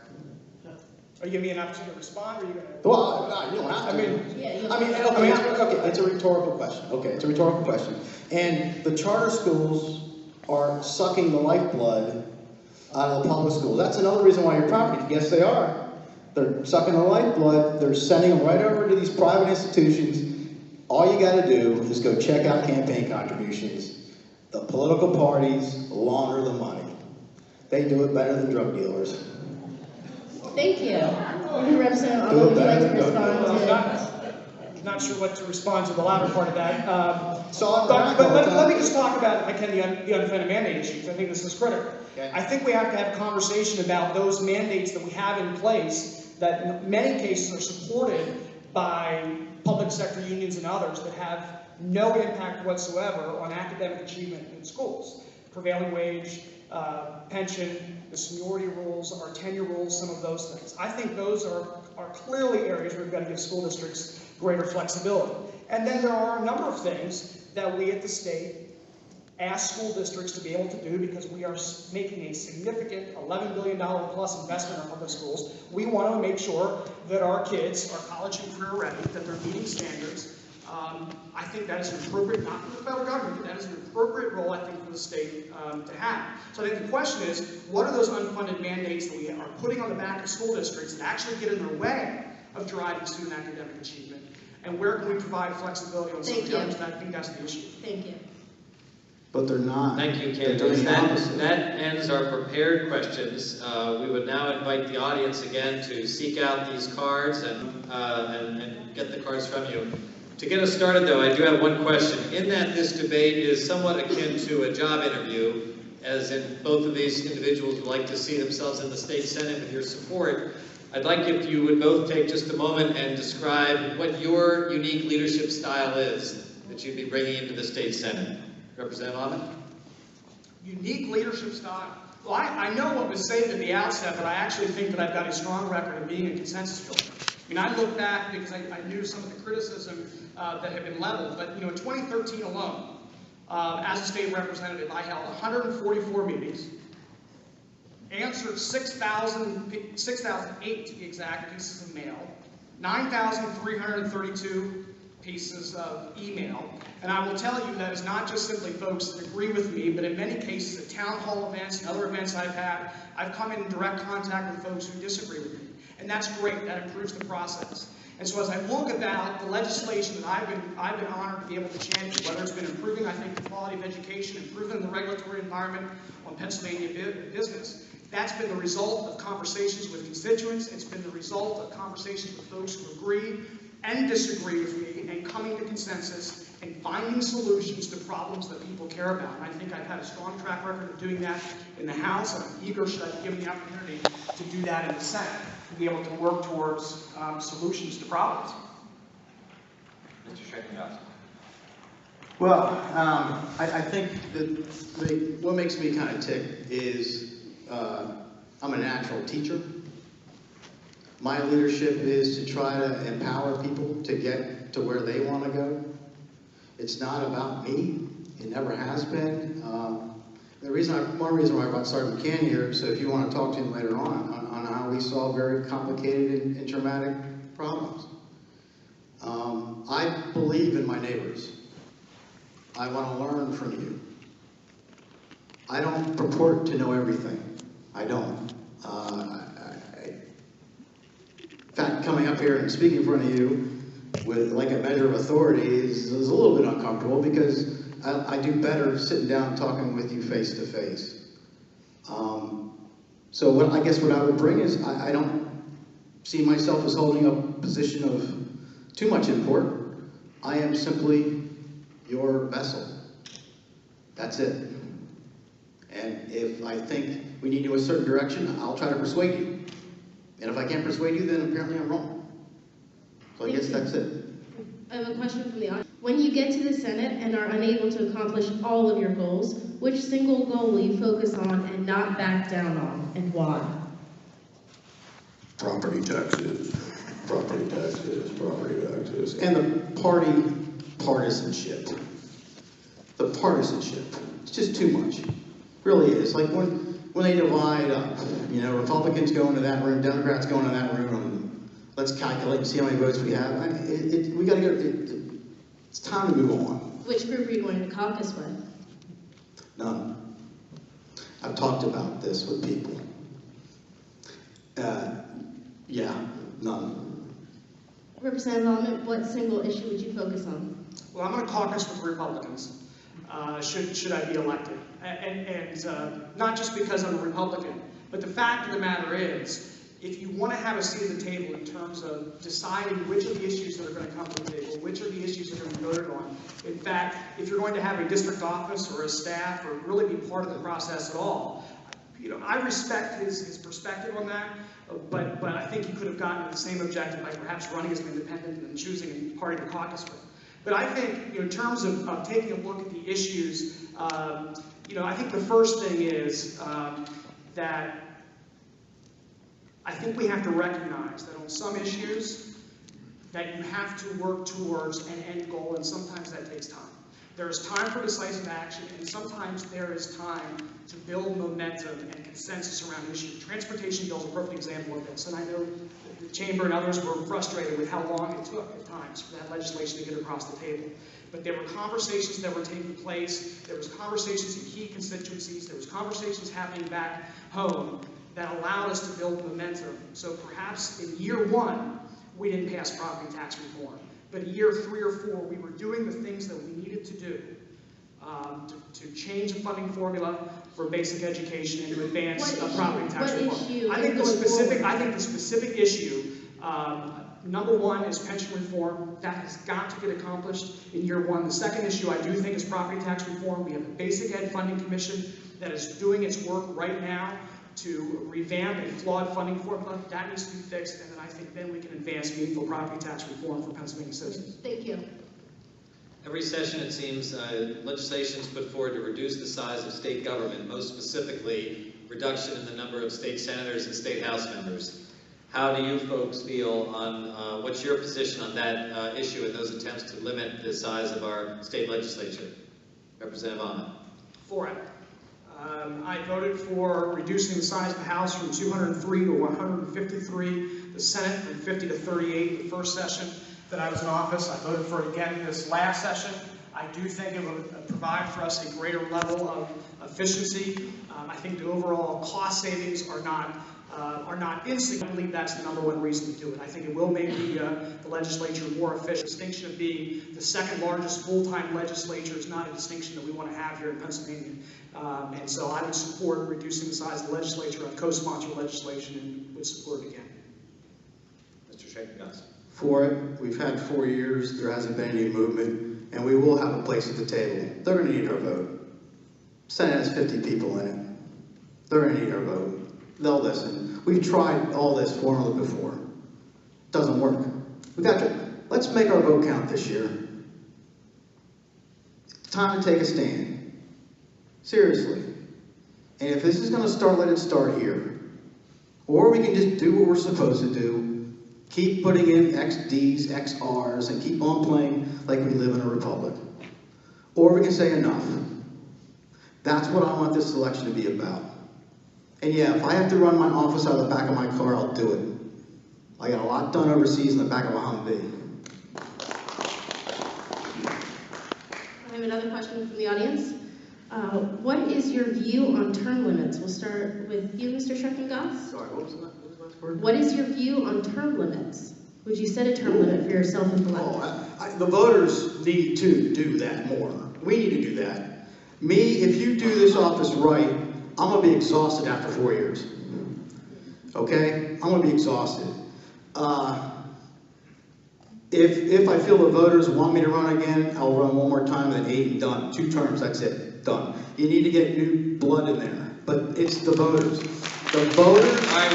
Are you giving me an opportunity to respond, or are you going to? Well, you don't have to. Okay, it's a rhetorical question. Okay, it's a rhetorical question. And the charter schools are sucking the lifeblood out of the public schools. That's another reason why you're property. Yes, they are. They're sucking the lifeblood. They're sending them right over to these private institutions. All you got to do is go check out campaign contributions. The political parties launder the money. They do it better than drug dealers. Thank you. Representative Aument, would you like to respond to? I'm not sure what to respond to the latter part of that. But let me just talk about, if I can, the unfunded mandate issues. I think this is critical. Okay. I think we have to have a conversation about those mandates that we have in place that in many cases are supported by public sector unions and others that have no impact whatsoever on academic achievement in schools. Prevailing wage, pension, the seniority rules, our tenure rules, some of those things. I think those are clearly areas where we've got to give school districts greater flexibility. And then there are a number of things that we at the state ask school districts to be able to do, because we are making a significant $11 billion plus investment in public schools. We want to make sure that our kids are college and career ready, that they're meeting standards. I think that is an appropriate, not for the federal government, but that is an appropriate role, I think, for the state to have. So I think the question is, what are those unfunded mandates that we are putting on the back of school districts that actually get in their way of driving student academic achievement? And where can we provide flexibility on some of the others? I think that's the issue. Thank you. but they're not. Thank you, They're candidates. doing the opposite. That ends our prepared questions. We would now invite the audience again to seek out these cards and get the cards from you. To get us started, though, I do have one question. In that this debate is somewhat akin to a job interview, as in both of these individuals would like to see themselves in the state senate with your support, I'd like if you would both take just a moment and describe what your unique leadership style is that you'd be bringing into the state senate. Representative Aument? Unique leadership style. Well, I know what was said at the outset, but I actually think that I've got a strong record of being a consensus builder. I mean, I look back because I knew some of the criticism that had been leveled, but in 2013 alone, as a state representative, I held 144 meetings, answered 6,008 to be exact pieces of mail, 9,332 pieces of email, and I will tell you that it's not just simply folks that agree with me, but in many cases at town hall events and other events I've had, I've come in direct contact with folks who disagree with me, and that's great. That improves the process. And so as I look about the legislation that I've been honored to be able to champion, whether it's been improving, I think, the quality of education, improving the regulatory environment on Pennsylvania business, that's been the result of conversations with constituents. It's been the result of conversations with folks who agree and disagree with me, and coming to consensus and finding solutions to problems that people care about. And I think I've had a strong track record of doing that in the House, and I'm eager, should I be given the opportunity, to do that in the Senate, to be able to work towards solutions to problems. Mr. Schreck. Well, I think that what makes me kind of tick is I'm a natural teacher. My leadership is to try to empower people to get to where they want to go. It's not about me. It never has been. One reason why I brought Sergeant McCann here, so if you want to talk to him later on how we solve very complicated and traumatic problems. I believe in my neighbors. I want to learn from you. I don't purport to know everything. I don't. In fact, coming up here and speaking in front of you with like a measure of authority is a little bit uncomfortable because I do better sitting down talking with you face to face. So I guess what I would bring is I don't see myself as holding a position of too much import. I am simply your vessel. That's it. And if I think we need to go a certain direction, I'll try to persuade you. And if I can't persuade you, then apparently I'm wrong. So I guess that's it. I have a question from the audience. When you get to the Senate and are unable to accomplish all of your goals, which single goal will you focus on and not back down on, and why? Property taxes, property taxes, property taxes. And the partisanship. The partisanship. It's just too much. It really is. Like when they divide up, Republicans go into that room, Democrats go into that room, and let's calculate and see how many votes we have. We got to go. It's time to move on. Which group are you going to caucus with? None. I've talked about this with people. Yeah, none. Representative Aument, what single issue would you focus on? Well, I'm going to caucus with Republicans, should I be elected. And not just because I'm a Republican, but the fact of the matter is, if you want to have a seat at the table in terms of deciding which of the issues that are going to come to the table, which of the issues are going to be voted on, in fact, if you're going to have a district office or a staff or really be part of the process at all, I respect his perspective on that, but I think he could have gotten the same objective by perhaps running as an independent and choosing a party to caucus with. But I think, in terms of taking a look at the issues, I think the first thing is that I think we have to recognize that on some issues that you have to work towards an end goal, and sometimes that takes time. There is time for decisive action, and sometimes there is time to build momentum and consensus around issues. Transportation bill is a perfect example of this, and I know the Chamber and others were frustrated with how long it took at times for that legislation to get across the table. But there were conversations that were taking place, there was conversations in key constituencies, there was conversations happening back home that allowed us to build momentum. So perhaps in year one, we didn't pass property tax reform. But in year 3 or 4, we were doing the things that we needed to do to change the funding formula for basic education and to advance property tax what reform. issue I think the is going specific issue, number one is pension reform. That has got to get accomplished in year one. The second issue I do think is property tax reform. We have a Basic Ed Funding Commission that is doing its work right now to revamp a flawed funding formula. That needs to be fixed, and then I think then we can advance meaningful property tax reform for Pennsylvania citizens. Thank you. Every session, it seems, legislation is put forward to reduce the size of state government, most specifically, reduction in the number of state senators and state house members. How do you folks feel on, what's your position on that issue and those attempts to limit the size of our state legislature? Representative Aument. For it. I voted for reducing the size of the House from 203 to 153, the Senate from 50 to 38 the first session that I was in office. I voted for it again this last session. I do think it would provide for us a greater level of efficiency. I think the overall cost savings are not insignificant. I believe that's the number one reason to do it. I think it will make the legislature more efficient. The distinction of being the second largest full-time legislature is not a distinction that we want to have here in Pennsylvania. And so I would support reducing the size of the legislature. I've co-sponsored legislation and would support it again. Mr. Schreck. For it. We've had 4 years. There hasn't been any movement, and we will have a place at the table. They're going to need our vote. Senate has 50 people in it. They're going to need our vote. They'll listen. We've tried all this formula before. Doesn't work. Let's make our vote count this year. It's time to take a stand. Seriously. And if this is going to start, let it start here. Or we can just do what we're supposed to do. Keep putting in XDs, XRs, and keep on playing like we live in a republic. Or we can say enough. That's what I want this election to be about. And yeah, if I have to run my office out of the back of my car, I'll do it. I got a lot done overseas in the back of a Humvee. I have another question from the audience. What is your view on term limits? We'll start with you, Mr. Schreck. Sorry, what was the last word? What is your view on term limits? Would you set a term limit for yourself and elect? Oh, the voters need to do that more. We need to do that. Me, if you do this office right, I'm going to be exhausted after 4 years. Okay? I'm going to be exhausted. If I feel the voters want me to run again, I'll run one more time, then 8 and done. 2 terms, that's it. Done. You need to get new blood in there. But it's the voters. The voters... All right,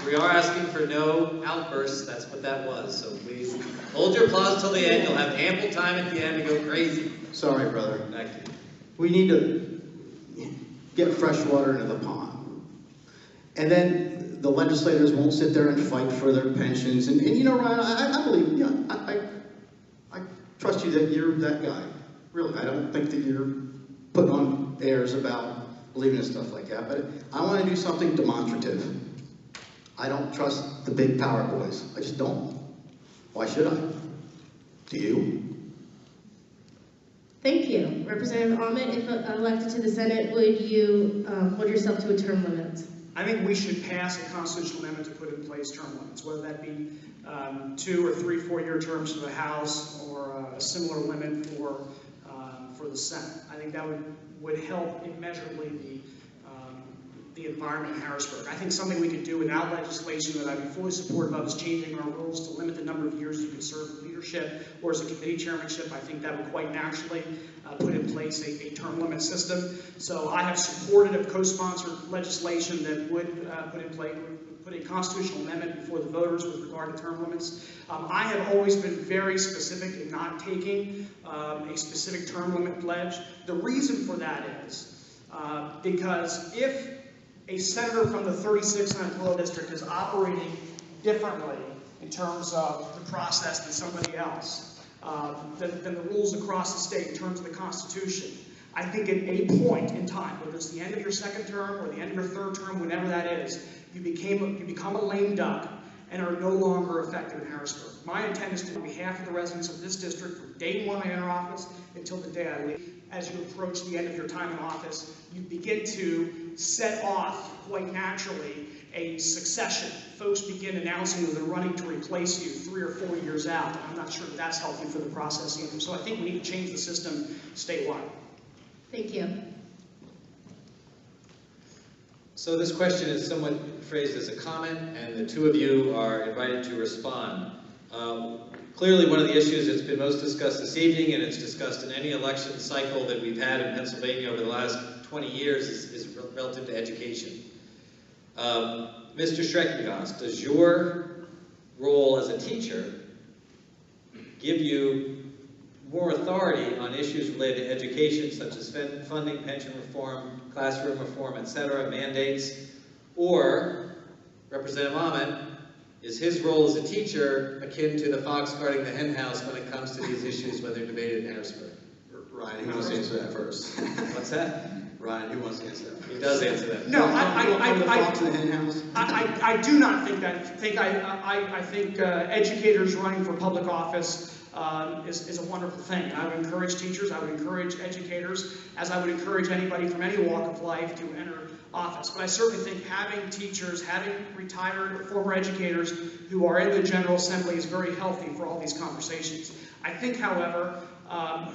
we are asking for no outbursts. That's what that was. So please hold your applause till the end. You'll have ample time at the end to go crazy. Sorry, brother. Thank you. We need to get fresh water into the pond. And then the legislators won't sit there and fight for their pensions. And you know, Ryan, I believe, you know, I trust you that you're that guy. Really, I don't think that you're putting on airs about believing in stuff like that. But I want to do something demonstrative. I don't trust the big power boys. I just don't. Why should I? Do you? Thank you. Representative Aument, if elected to the Senate, would you hold yourself to a term limit? I think we should pass a constitutional amendment to put in place term limits, whether that be 2 or 3 4-year terms for the House or a similar limit for the Senate. I think that would help immeasurably the environment in Harrisburg. I think something we could do without legislation that I'd be fully supportive of is changing our rules to limit the number of years you can serve in leadership or as a committee chairmanship. I think that would quite naturally put in place a term limit system. So I have supported a co-sponsored legislation that would put a constitutional amendment before the voters with regard to term limits. I have always been very specific in not taking a specific term limit pledge. The reason for that is because if a senator from the 36th Senatorial District is operating differently in terms of the process than somebody else, than the rules across the state in terms of the Constitution, I think at a point in time, whether it's the end of your second term or the end of your third term, whenever that is, you become a lame duck and are no longer effective in Harrisburg. My intent is to, on behalf of the residents of this district, from day one I enter office until the day I leave, as you approach the end of your time in office, you begin to set off quite naturally a succession. Folks begin announcing that they're running to replace you 3 or 4 years out. And I'm not sure that that's healthy for the process either. So I think we need to change the system statewide. Thank you. So this question is somewhat phrased as a comment, and the two of you are invited to respond. Clearly, one of the issues that's been most discussed this evening, and it's discussed in any election cycle that we've had in Pennsylvania over the last 20 years, is relative to education. Mr. Schreck, does your role as a teacher give you more authority on issues related to education, such as funding, pension reform, classroom reform, etc., mandates? Or, Representative Aument, is his role as a teacher akin to the fox guarding the hen house when it comes to these issues when they're debated in Harrisburg? Ryan, who wants to answer that first? What's that? Ryan, who wants to answer that first? He does answer that. No, the fox in the hen house? I do not think that. I think educators running for public office is a wonderful thing. I would encourage teachers, I would encourage educators, as I would encourage anybody from any walk of life to enter office. But I certainly think having teachers, having retired former educators who are in the General Assembly is very healthy for all these conversations. I think, however,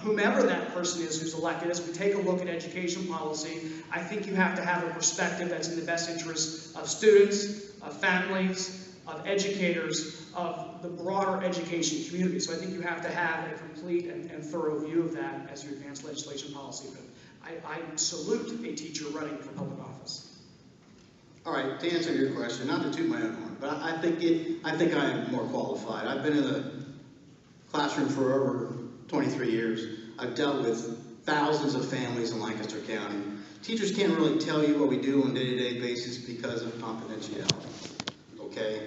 whomever that person is who's elected, as we take a look at education policy, I think you have to have a perspective that's in the best interest of students, of families, of educators, of the broader education community. So I think you have to have a complete and thorough view of that as you advance legislation policy. But I salute a teacher running for public office. All right, to answer your question, not to toot my own horn, but I think I am more qualified. I've been in the classroom for over 23 years. I've dealt with thousands of families in Lancaster County. Teachers can't really tell you what we do on a day-to-day basis because of confidentiality. Okay?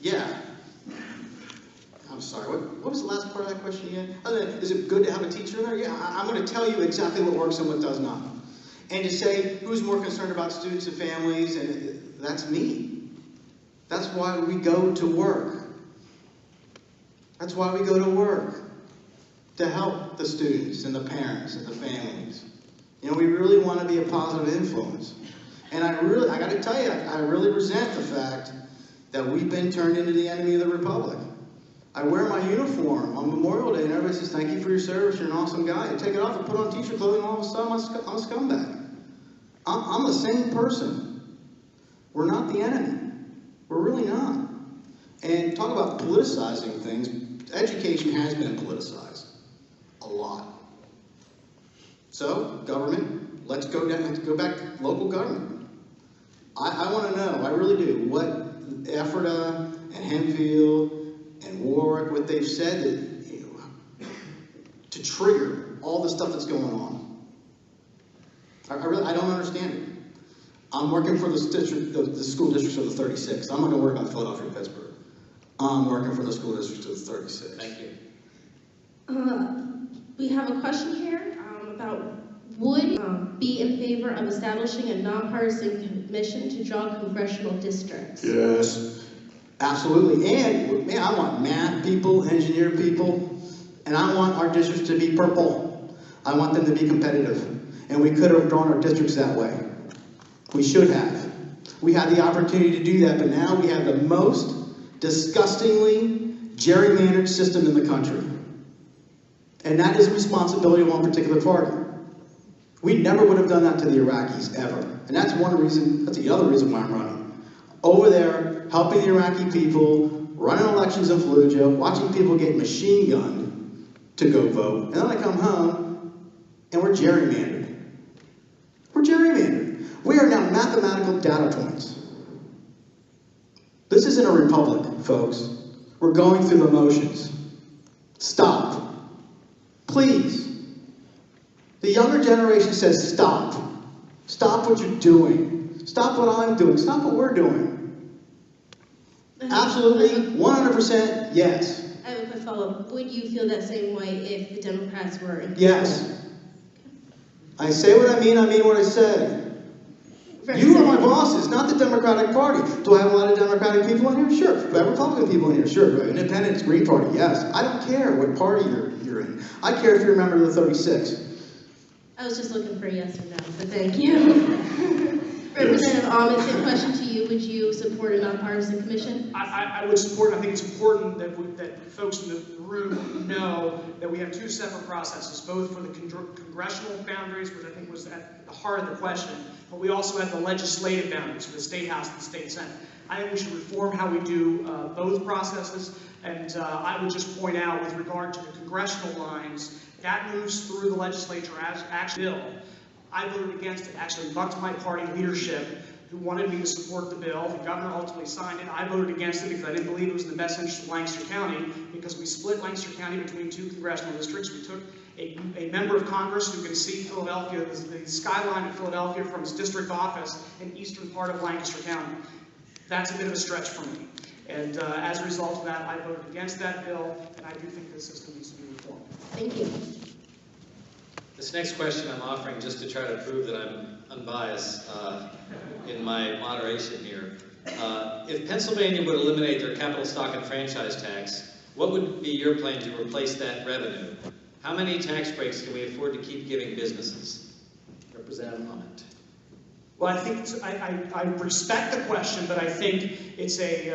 Yeah. I'm sorry, what was the last part of that question again? Is it good to have a teacher in there? Yeah, I'm going to tell you exactly what works and what does not. And to say who's more concerned about students and families, and that's me. That's why we go to work. That's why we go to work, to help the students and the parents and the families. You know, we really want to be a positive influence. And I got to tell you, I really resent the fact that we've been turned into the enemy of the Republic. I wear my uniform on Memorial Day and everybody says, thank you for your service, you're an awesome guy. I take it off and put on teacher clothing, all of a sudden I'm a scumbag. I'm the same person. We're not the enemy. We're really not. And talk about politicizing things, education has been politicized. A lot. So, government, let's go back to local government. I want to know, I really do, what Ephrata and Hempfield and Warwick, what they've said that, you know, to trigger all the stuff that's going on. I don't understand it. I'm working for the school districts of the 36. I'm not going to worry about Philadelphia and Pittsburgh. I'm working for the school districts of the 36. Thank you. We have a question here about would be in favor of establishing a nonpartisan commission to draw congressional districts? Yes, absolutely. And man, I want math people, engineer people, and I want our districts to be purple. I want them to be competitive. And we could have drawn our districts that way. We should have. We had the opportunity to do that, but now we have the most disgustingly gerrymandered system in the country. And that is the responsibility of one particular party. We never would have done that to the Iraqis, ever. And that's one reason, that's the other reason why I'm running. Over there, helping the Iraqi people, running elections in Fallujah, watching people get machine gunned to go vote. And then I come home, and we're gerrymandered. We're gerrymandered. We are now mathematical data points. This isn't a republic, folks. We're going through the motions. Stop. Please. The younger generation says stop. Stop what you're doing. Stop what I'm doing. Stop what we're doing. Absolutely, 100% yes. I have a quick follow-up. Would you feel that same way if the Democrats were in control? Yes. I say what I mean what I say. You are my bosses, not the Democratic Party. Do I have a lot of Democratic people in here? Sure. Do I have Republican people in here? Sure. Do I have Independents, Green Party? Yes. I don't care what party you're in. I care if you're a member of the 36. I was just looking for a yes or no, but thank you. Representative Aument, same question to you. Would you support a nonpartisan commission? I would support, I think it's important that folks in the room know that we have two separate processes, both for the congressional boundaries, which I think was at the heart of the question, but we also have the legislative boundaries for the State House and the State Senate. I think we should reform how we do both processes, and I would just point out with regard to the congressional lines, that moves through the legislature as actual bill. I voted against it, actually bucked my party leadership who wanted me to support the bill. The governor ultimately signed it. I voted against it because I didn't believe it was in the best interest of Lancaster County, because we split Lancaster County between two congressional districts. We took a member of Congress who can see Philadelphia, the skyline of Philadelphia from his district office in the eastern part of Lancaster County. That's a bit of a stretch for me. And as a result of that, I voted against that bill, and I do think the system needs to be reformed. Thank you. This next question I'm offering just to try to prove that I'm unbiased in my moderation here. If Pennsylvania would eliminate their capital stock and franchise tax, what would be your plan to replace that revenue? How many tax breaks can we afford to keep giving businesses? Representative Aument. Well, I think I respect the question, but I think it's a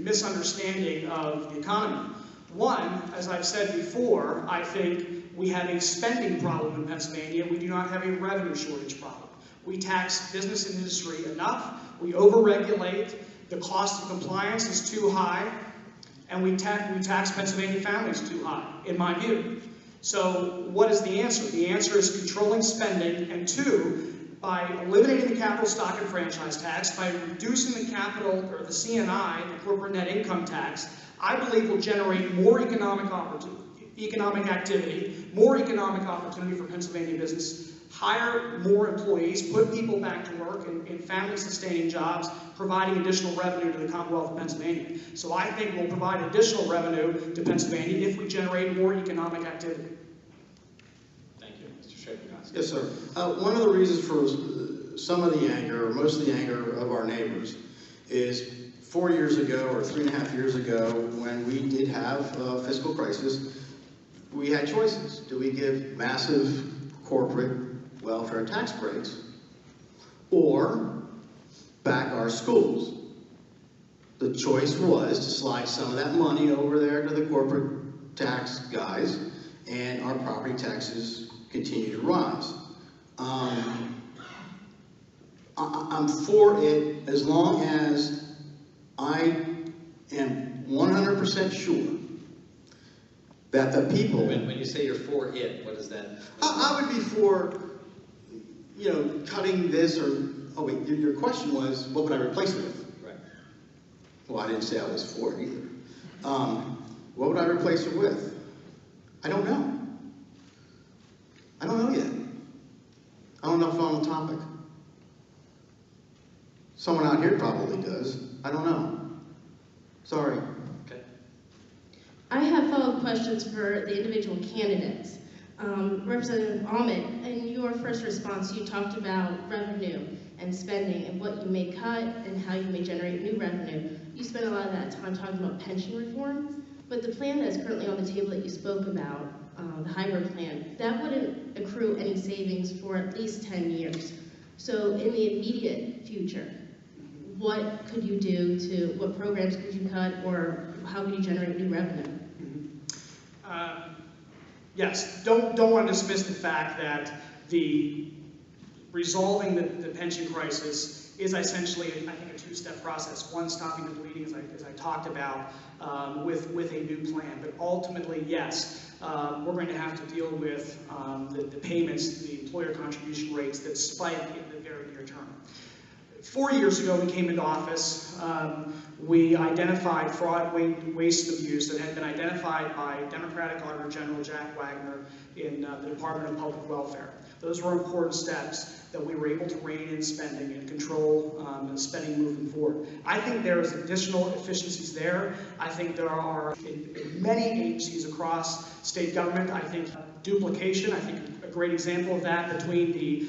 misunderstanding of the economy. One, as I've said before, I think we have a spending problem in Pennsylvania. We do not have a revenue shortage problem. We tax business and industry enough. We overregulate. The cost of compliance is too high. And we tax Pennsylvania families too high, in my view. So what is the answer? The answer is controlling spending, and two, by eliminating the capital stock and franchise tax, by reducing the capital, or the CNI, the corporate net income tax, I believe will generate more economic activity, more economic opportunity for Pennsylvania business, hire more employees, put people back to work in family-sustaining jobs, providing additional revenue to the Commonwealth of Pennsylvania. So I think we'll provide additional revenue to Pennsylvania if we generate more economic activity. Thank you. Mr. Schreck. Yes, sir. One of the reasons for some of the anger, or most of the anger of our neighbors, is 4 years ago, or 3.5 years ago, when we did have a fiscal crisis, we had choices. Do we give massive corporate welfare tax breaks, or back our schools? The choice was to slide some of that money over there to the corporate tax guys, and our property taxes continue to rise. I'm for it as long as I am 100% sure that the people... When you say you're for it, what is that? I would be for, you know, cutting this or... Oh, wait, your question was, what would I replace it with? Right. Well, I didn't say I was for it either. What would I replace it with? I don't know. I don't know yet. I don't know if I'm on the topic. Someone out here probably does. I don't know. Sorry. Okay. I have follow-up questions for the individual candidates. Representative Aument, in your first response, you talked about revenue and spending and what you may cut and how you may generate new revenue. You spent a lot of that time talking about pension reform, but the plan that is currently on the table that you spoke about, the hybrid plan, that wouldn't accrue any savings for at least 10 years. So in the immediate future, what could you do to, what programs could you cut, or how could you generate new revenue? Yes, don't want to dismiss the fact that the resolving the pension crisis is essentially, I think, a two-step process. One, stopping the bleeding, as I talked about, with a new plan. But ultimately, yes, we're going to have to deal with the payments, the employer contribution rates that spike in the very near term. 4 years ago, we came into office. We identified fraud, waste, and abuse that had been identified by Democratic Auditor General Jack Wagner in the Department of Public Welfare. Those were important steps that we were able to rein in spending and control spending moving forward. I think there is additional efficiencies there. I think there are in many agencies across state government. I think duplication. I think a great example of that between the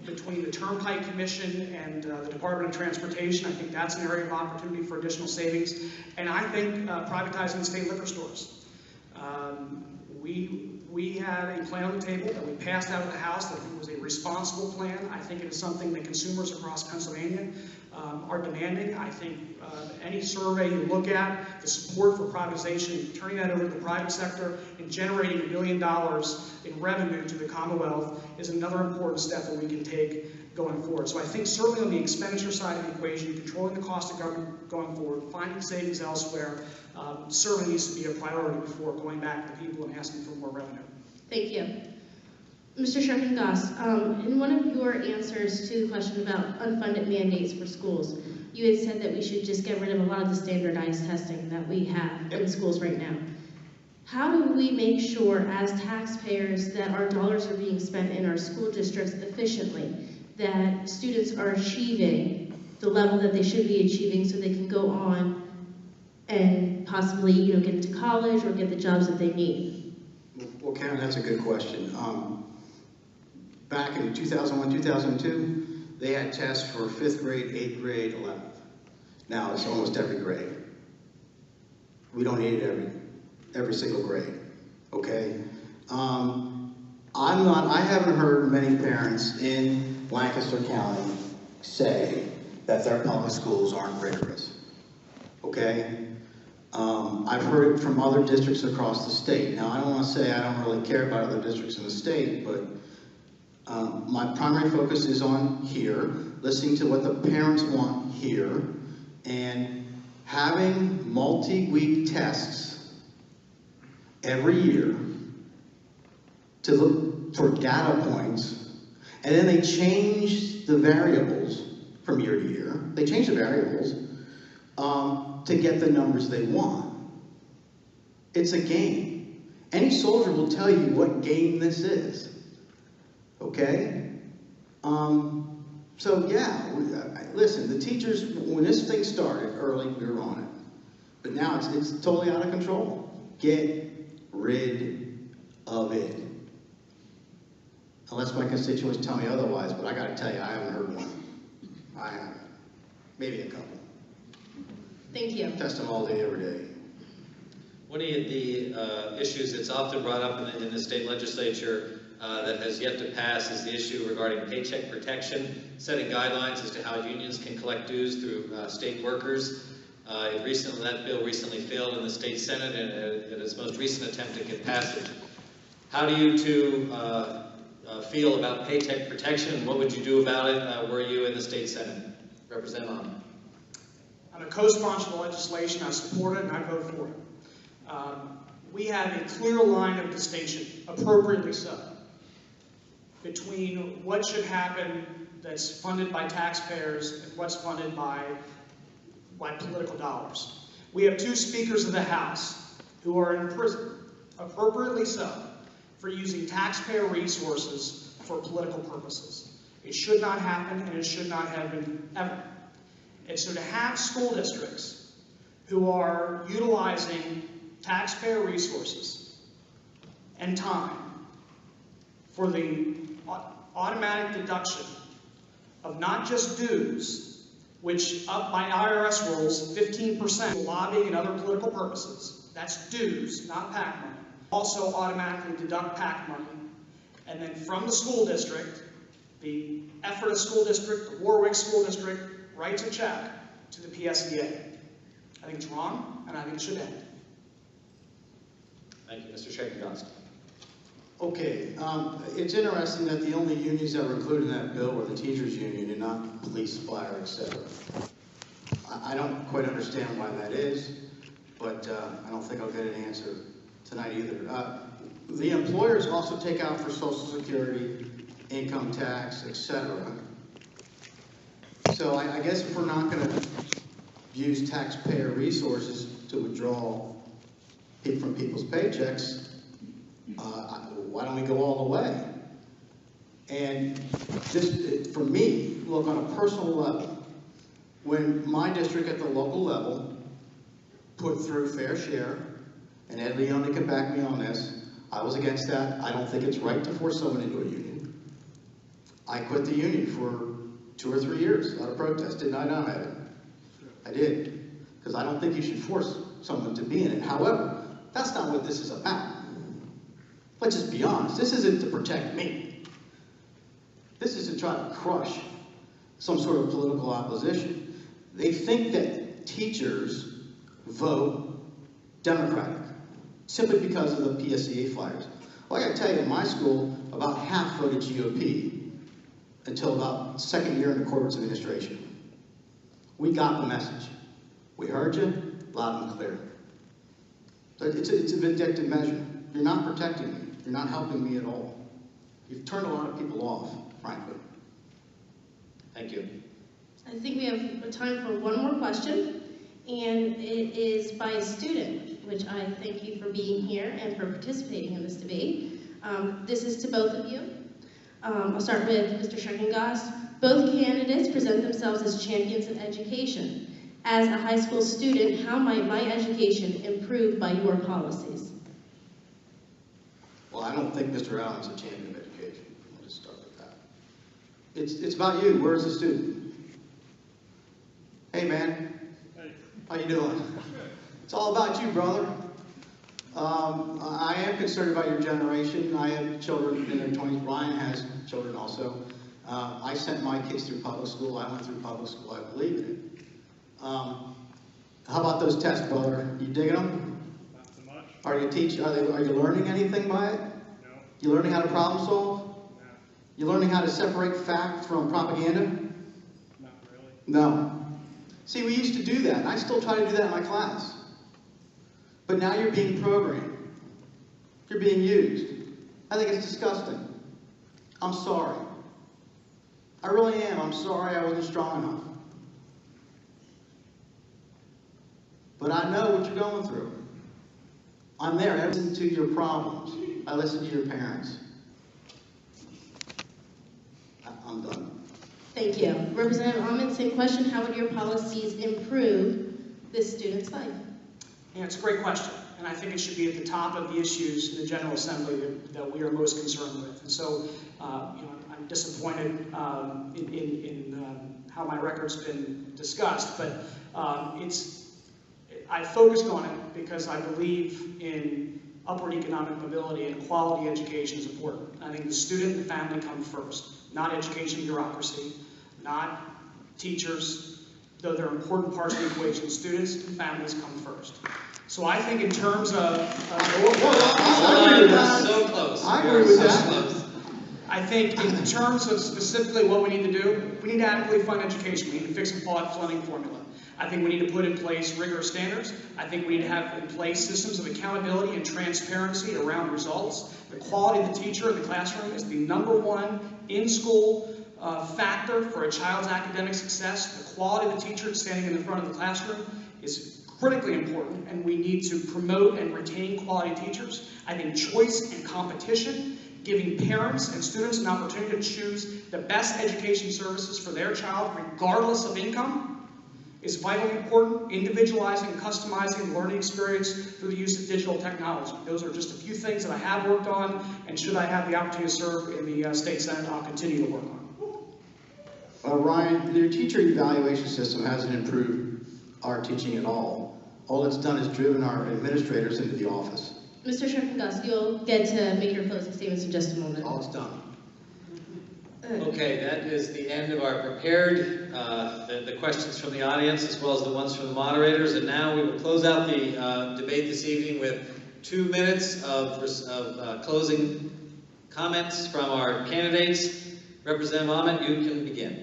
between the Turnpike Commission and the Department of Transportation. I think that's an area of opportunity for additional savings. And I think privatizing the state liquor stores. We had a plan on the table that we passed out of the House that I think was a responsible plan. I think it is something that consumers across Pennsylvania are demanding. I think any survey you look at, the support for privatization, turning that over to the private sector and generating $1 billion in revenue to the Commonwealth is another important step that we can take going forward. So I think certainly on the expenditure side of the equation, controlling the cost of government going forward, finding savings elsewhere, certainly needs to be a priority before going back to the people and asking for more revenue. Thank you. Mr. Schreck-Doss, in one of your answers to the question about unfunded mandates for schools, you had said that we should just get rid of a lot of the standardized testing that we have in schools right now. How do we make sure as taxpayers that our dollars are being spent in our school districts efficiently, that students are achieving the level that they should be achieving so they can go on and possibly, get into college or get the jobs that they need? Well, Karen, that's a good question. Back in 2001, 2002, they had tests for 5th grade, 8th grade, 11th. Now it's almost every grade. We don't need it every single grade, okay? I haven't heard many parents in Lancaster County say that their public schools aren't rigorous, okay? I've heard it from other districts across the state. Now, I don't want to say I don't really care about other districts in the state, but my primary focus is on here, listening to what the parents want here, and having multi-week tests every year to look for data points, and then they change the variables from year to year. They change the variables to get the numbers they want. It's a game. Any soldier will tell you what game this is. Okay? So yeah, listen, the teachers, when this thing started early, we were on it. But now it's totally out of control. Get rid of it. Unless my constituents tell me otherwise, but I gotta tell you, I haven't heard one. I haven't. Maybe a couple. Thank you. Test them all day, every day. One of the issues that's often brought up in the state legislature that has yet to pass is the issue regarding paycheck protection, setting guidelines as to how unions can collect dues through state workers. That bill recently failed in the state Senate in its most recent attempt to get passage. How do you two feel about paycheck protection, and what would you do about it were you in the state Senate? Representative Aument. I'm a co-sponsor of the legislation. I support it and I vote for it. We have a clear line of distinction, appropriately so, between what should happen that's funded by taxpayers and what's funded by political dollars. We have two speakers of the House who are in prison, appropriately so, for using taxpayer resources for political purposes. It should not happen, and it should not happen ever. And so to have school districts who are utilizing taxpayer resources and time for the automatic deduction of not just dues, which up by IRS rules, 15% lobbying and other political purposes, that's dues, not PAC money, also automatically deduct PAC money, and then from the school district, the Ephrata School District, the Warwick School District, writes a check to the PSEA. I think it's wrong, and I think it should end. Thank you, Mr. Schreck-Doss. Okay, it's interesting that the only unions that were included in that bill were the teachers union and not police, fire, etc. I don't quite understand why that is, but I don't think I'll get an answer tonight either. The employers also take out for Social Security, income tax, etc. So I guess if we're not going to use taxpayer resources to withdraw from people's paychecks, why don't we go all the way? And just for me, look, on a personal level, when my district at the local level put through fair share, and Ed Leone can back me on this, I was against that. I don't think it's right to force someone into a union. I quit the union for 2 or 3 years out of protest. Did I not have it? I did. Because I don't think you should force someone to be in it. However, that's not what this is about. Let's just be honest. This isn't to protect me. This is to try to crush some sort of political opposition. They think that teachers vote Democratic simply because of the PSEA flyers. Well, I got to tell you, in my school, about half voted GOP until about second year in the corporate administration. We got the message. We heard you loud and clear. So it's a vindictive measure. You're not protecting me. You're not helping me at all. You've turned a lot of people off, frankly. Thank you. I think we have time for one more question, and it is by a student, which I thank you for being here and for participating in this debate. This is to both of you. I'll start with Mr. Schreck. Both candidates present themselves as champions of education. As a high school student, how might my education improve by your policies? Well, I don't think Mr. Allen's a champion of education. I'll just start with that. It's about you. Where's the student? Hey, man. Hey. How you doing? It's all about you, brother. I am concerned about your generation. I have children in their 20s. Ryan has children also. I sent my kids through public school. I went through public school. I believe in it. How about those tests, brother? You digging them? Not so much. Are you learning anything by it? No. You learning how to problem solve? No. You learning how to separate fact from propaganda? Not really. No. See, we used to do that, and I still try to do that in my class. But now you're being programmed. You're being used. I think it's disgusting. I'm sorry. I really am. I'm sorry I wasn't strong enough. But I know what you're going through. I'm there. I listen to your problems. I listen to your parents. I'm done. Thank you. Representative Aument, same question. How would your policies improve this student's life? Yeah, it's a great question, and I think it should be at the top of the issues in the General Assembly that we are most concerned with. And so, I'm disappointed in how my record's been discussed, but I focused on it because I believe in upward economic mobility and quality education is important. I think the student and the family come first, not education bureaucracy, not teachers, though they're important parts of the equation. Students and families come first. So I think in terms of... So close. I agree with that. Close. I think in terms of specifically what we need to do, we need to adequately fund education. We need to fix the flawed funding formula. I think we need to put in place rigorous standards. I think we need to have in place systems of accountability and transparency around results. The quality of the teacher in the classroom is the #1 in-school factor for a child's academic success. The quality of the teacher standing in the front of the classroom is critically important, and we need to promote and retain quality teachers. I think choice and competition, giving parents and students an opportunity to choose the best education services for their child, regardless of income, is vitally important. Individualizing and customizing the learning experience through the use of digital technology. Those are just a few things that I have worked on, and should I have the opportunity to serve in the State Senate, I'll continue to work on. Ryan, your teacher evaluation system hasn't improved our teaching at all. All it's done is driven our administrators into the office. Mr. Schreck, you'll get to make your closing statements in just a moment. All it's done. Okay, that is the end of our prepared, the questions from the audience as well as the ones from the moderators. And now we will close out the debate this evening with 2 minutes of closing comments from our candidates. Representative Aument, you can begin.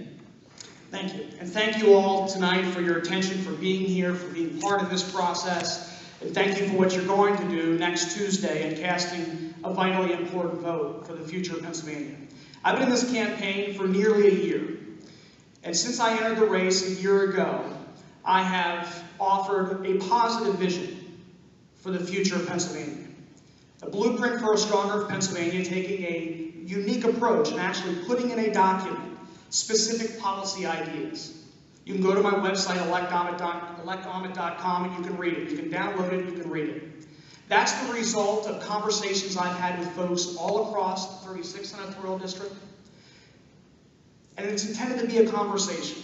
Thank you. And thank you all tonight for your attention, for being here, for being part of this process. And thank you for what you're going to do next Tuesday in casting a vitally important vote for the future of Pennsylvania. I've been in this campaign for nearly a year. And since I entered the race a year ago, I have offered a positive vision for the future of Pennsylvania. A blueprint for a stronger Pennsylvania, taking a unique approach and actually putting in a document specific policy ideas. You can go to my website, electaument.com, and you can read it. You can download it, you can read it. That's the result of conversations I've had with folks all across the 36th Senatorial District, And it's intended to be a conversation.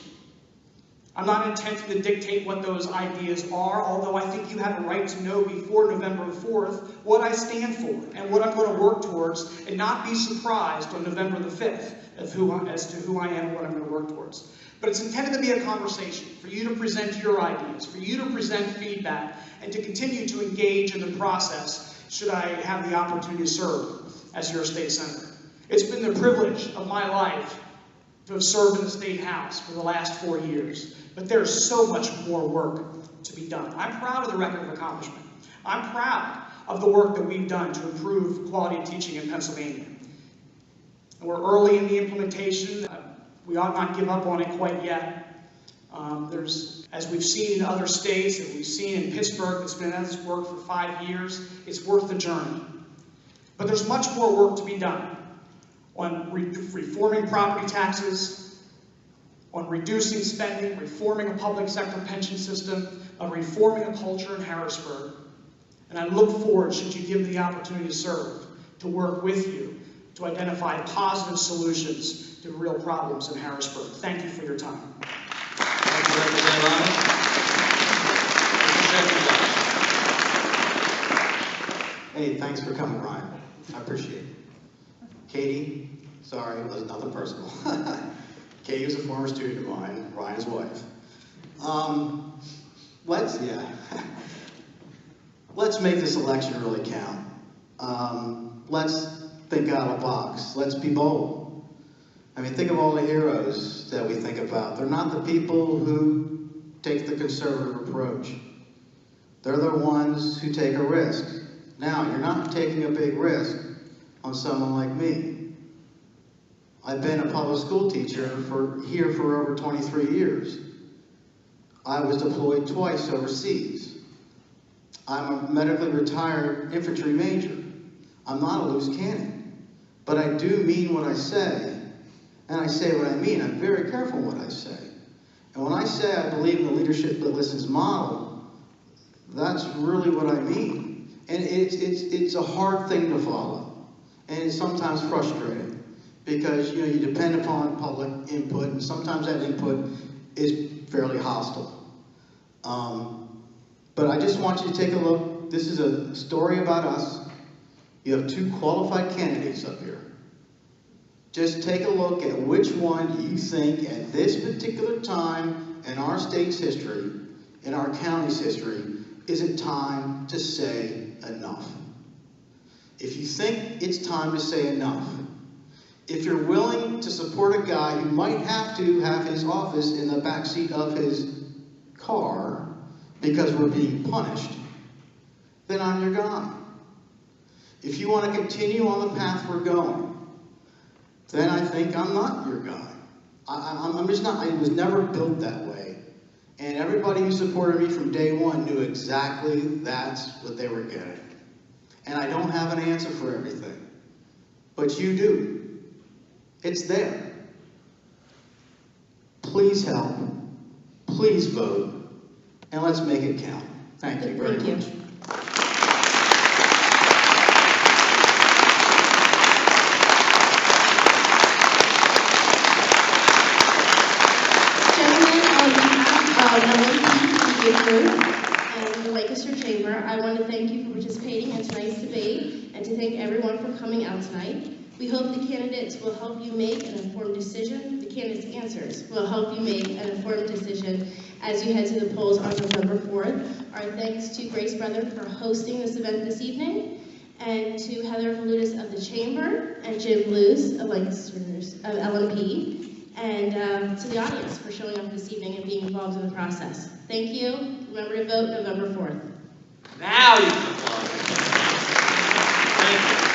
I'm not intended to dictate what those ideas are, although I think you have a right to know before November 4th what I stand for and what I'm going to work towards, and not be surprised on November the 5th as to who I am and what I'm going to work towards. But it's intended to be a conversation, for you to present your ideas, for you to present feedback, and to continue to engage in the process should I have the opportunity to serve as your state senator. It's been the privilege of my life to have served in the State House for the last 4 years. But there's so much more work to be done. I'm proud of the record of accomplishment. I'm proud of the work that we've done to improve quality of teaching in Pennsylvania. And we're early in the implementation. We ought not give up on it quite yet. As we've seen in other states, and we've seen in Pittsburgh, that's been at this work for 5 years, it's worth the journey. But there's much more work to be done on reforming property taxes, on reducing spending, reforming a public sector pension system, on reforming a culture in Harrisburg. And I look forward, should you give me the opportunity to serve, to work with you, to identify positive solutions to real problems in Harrisburg. Thank you for your time. Thank you, Representative Aument. Hey, thanks for coming, Ryan. I appreciate it. Katie, sorry, it was nothing personal. Katie was a former student of mine, Ryan's wife. Let's make this election really count. Let's think out of the box. Let's be bold. I mean, think of all the heroes that we think about. They're not the people who take the conservative approach. They're the ones who take a risk. Now, you're not taking a big risk on someone like me. I've been a public school teacher here for over 23 years. I was deployed twice overseas. I'm a medically retired infantry major. I'm not a loose cannon, but I do mean what I say, and I say what I mean. I'm very careful what I say. And when I say I believe in the leadership that listens model, that's really what I mean. And it's a hard thing to follow, and it's sometimes frustrating because you depend upon public input, and sometimes that input is fairly hostile. But I just want you to take a look. This is a story about us. You have two qualified candidates up here. Just take a look at which one you think at this particular time in our state's history, in our county's history, is it time to say enough? If you think it's time to say enough, if you're willing to support a guy who might have to have his office in the backseat of his car because we're being punished, then I'm your guy. If you want to continue on the path we're going, then I think I'm not your guy. I'm just not. I was never built that way. And everybody who supported me from day one knew exactly that's what they were getting. And I don't have an answer for everything. But you do. It's there. Please help. Please vote. And let's make it count. Thank you very much. And the Lancaster Chamber, I want to thank you for participating in tonight's debate and to thank everyone for coming out tonight. We hope the candidates will help you make an informed decision. The candidates' answers will help you make an informed decision as you head to the polls on November 4th. Our thanks to Grace Brother for hosting this event this evening, and to Heather Valutis of the Chamber, and Jim Blues of Lancaster's of LMP, and to the audience for showing up this evening and being involved in the process. Thank you. Remember to vote November 4th. Now you can applaud. Thank you.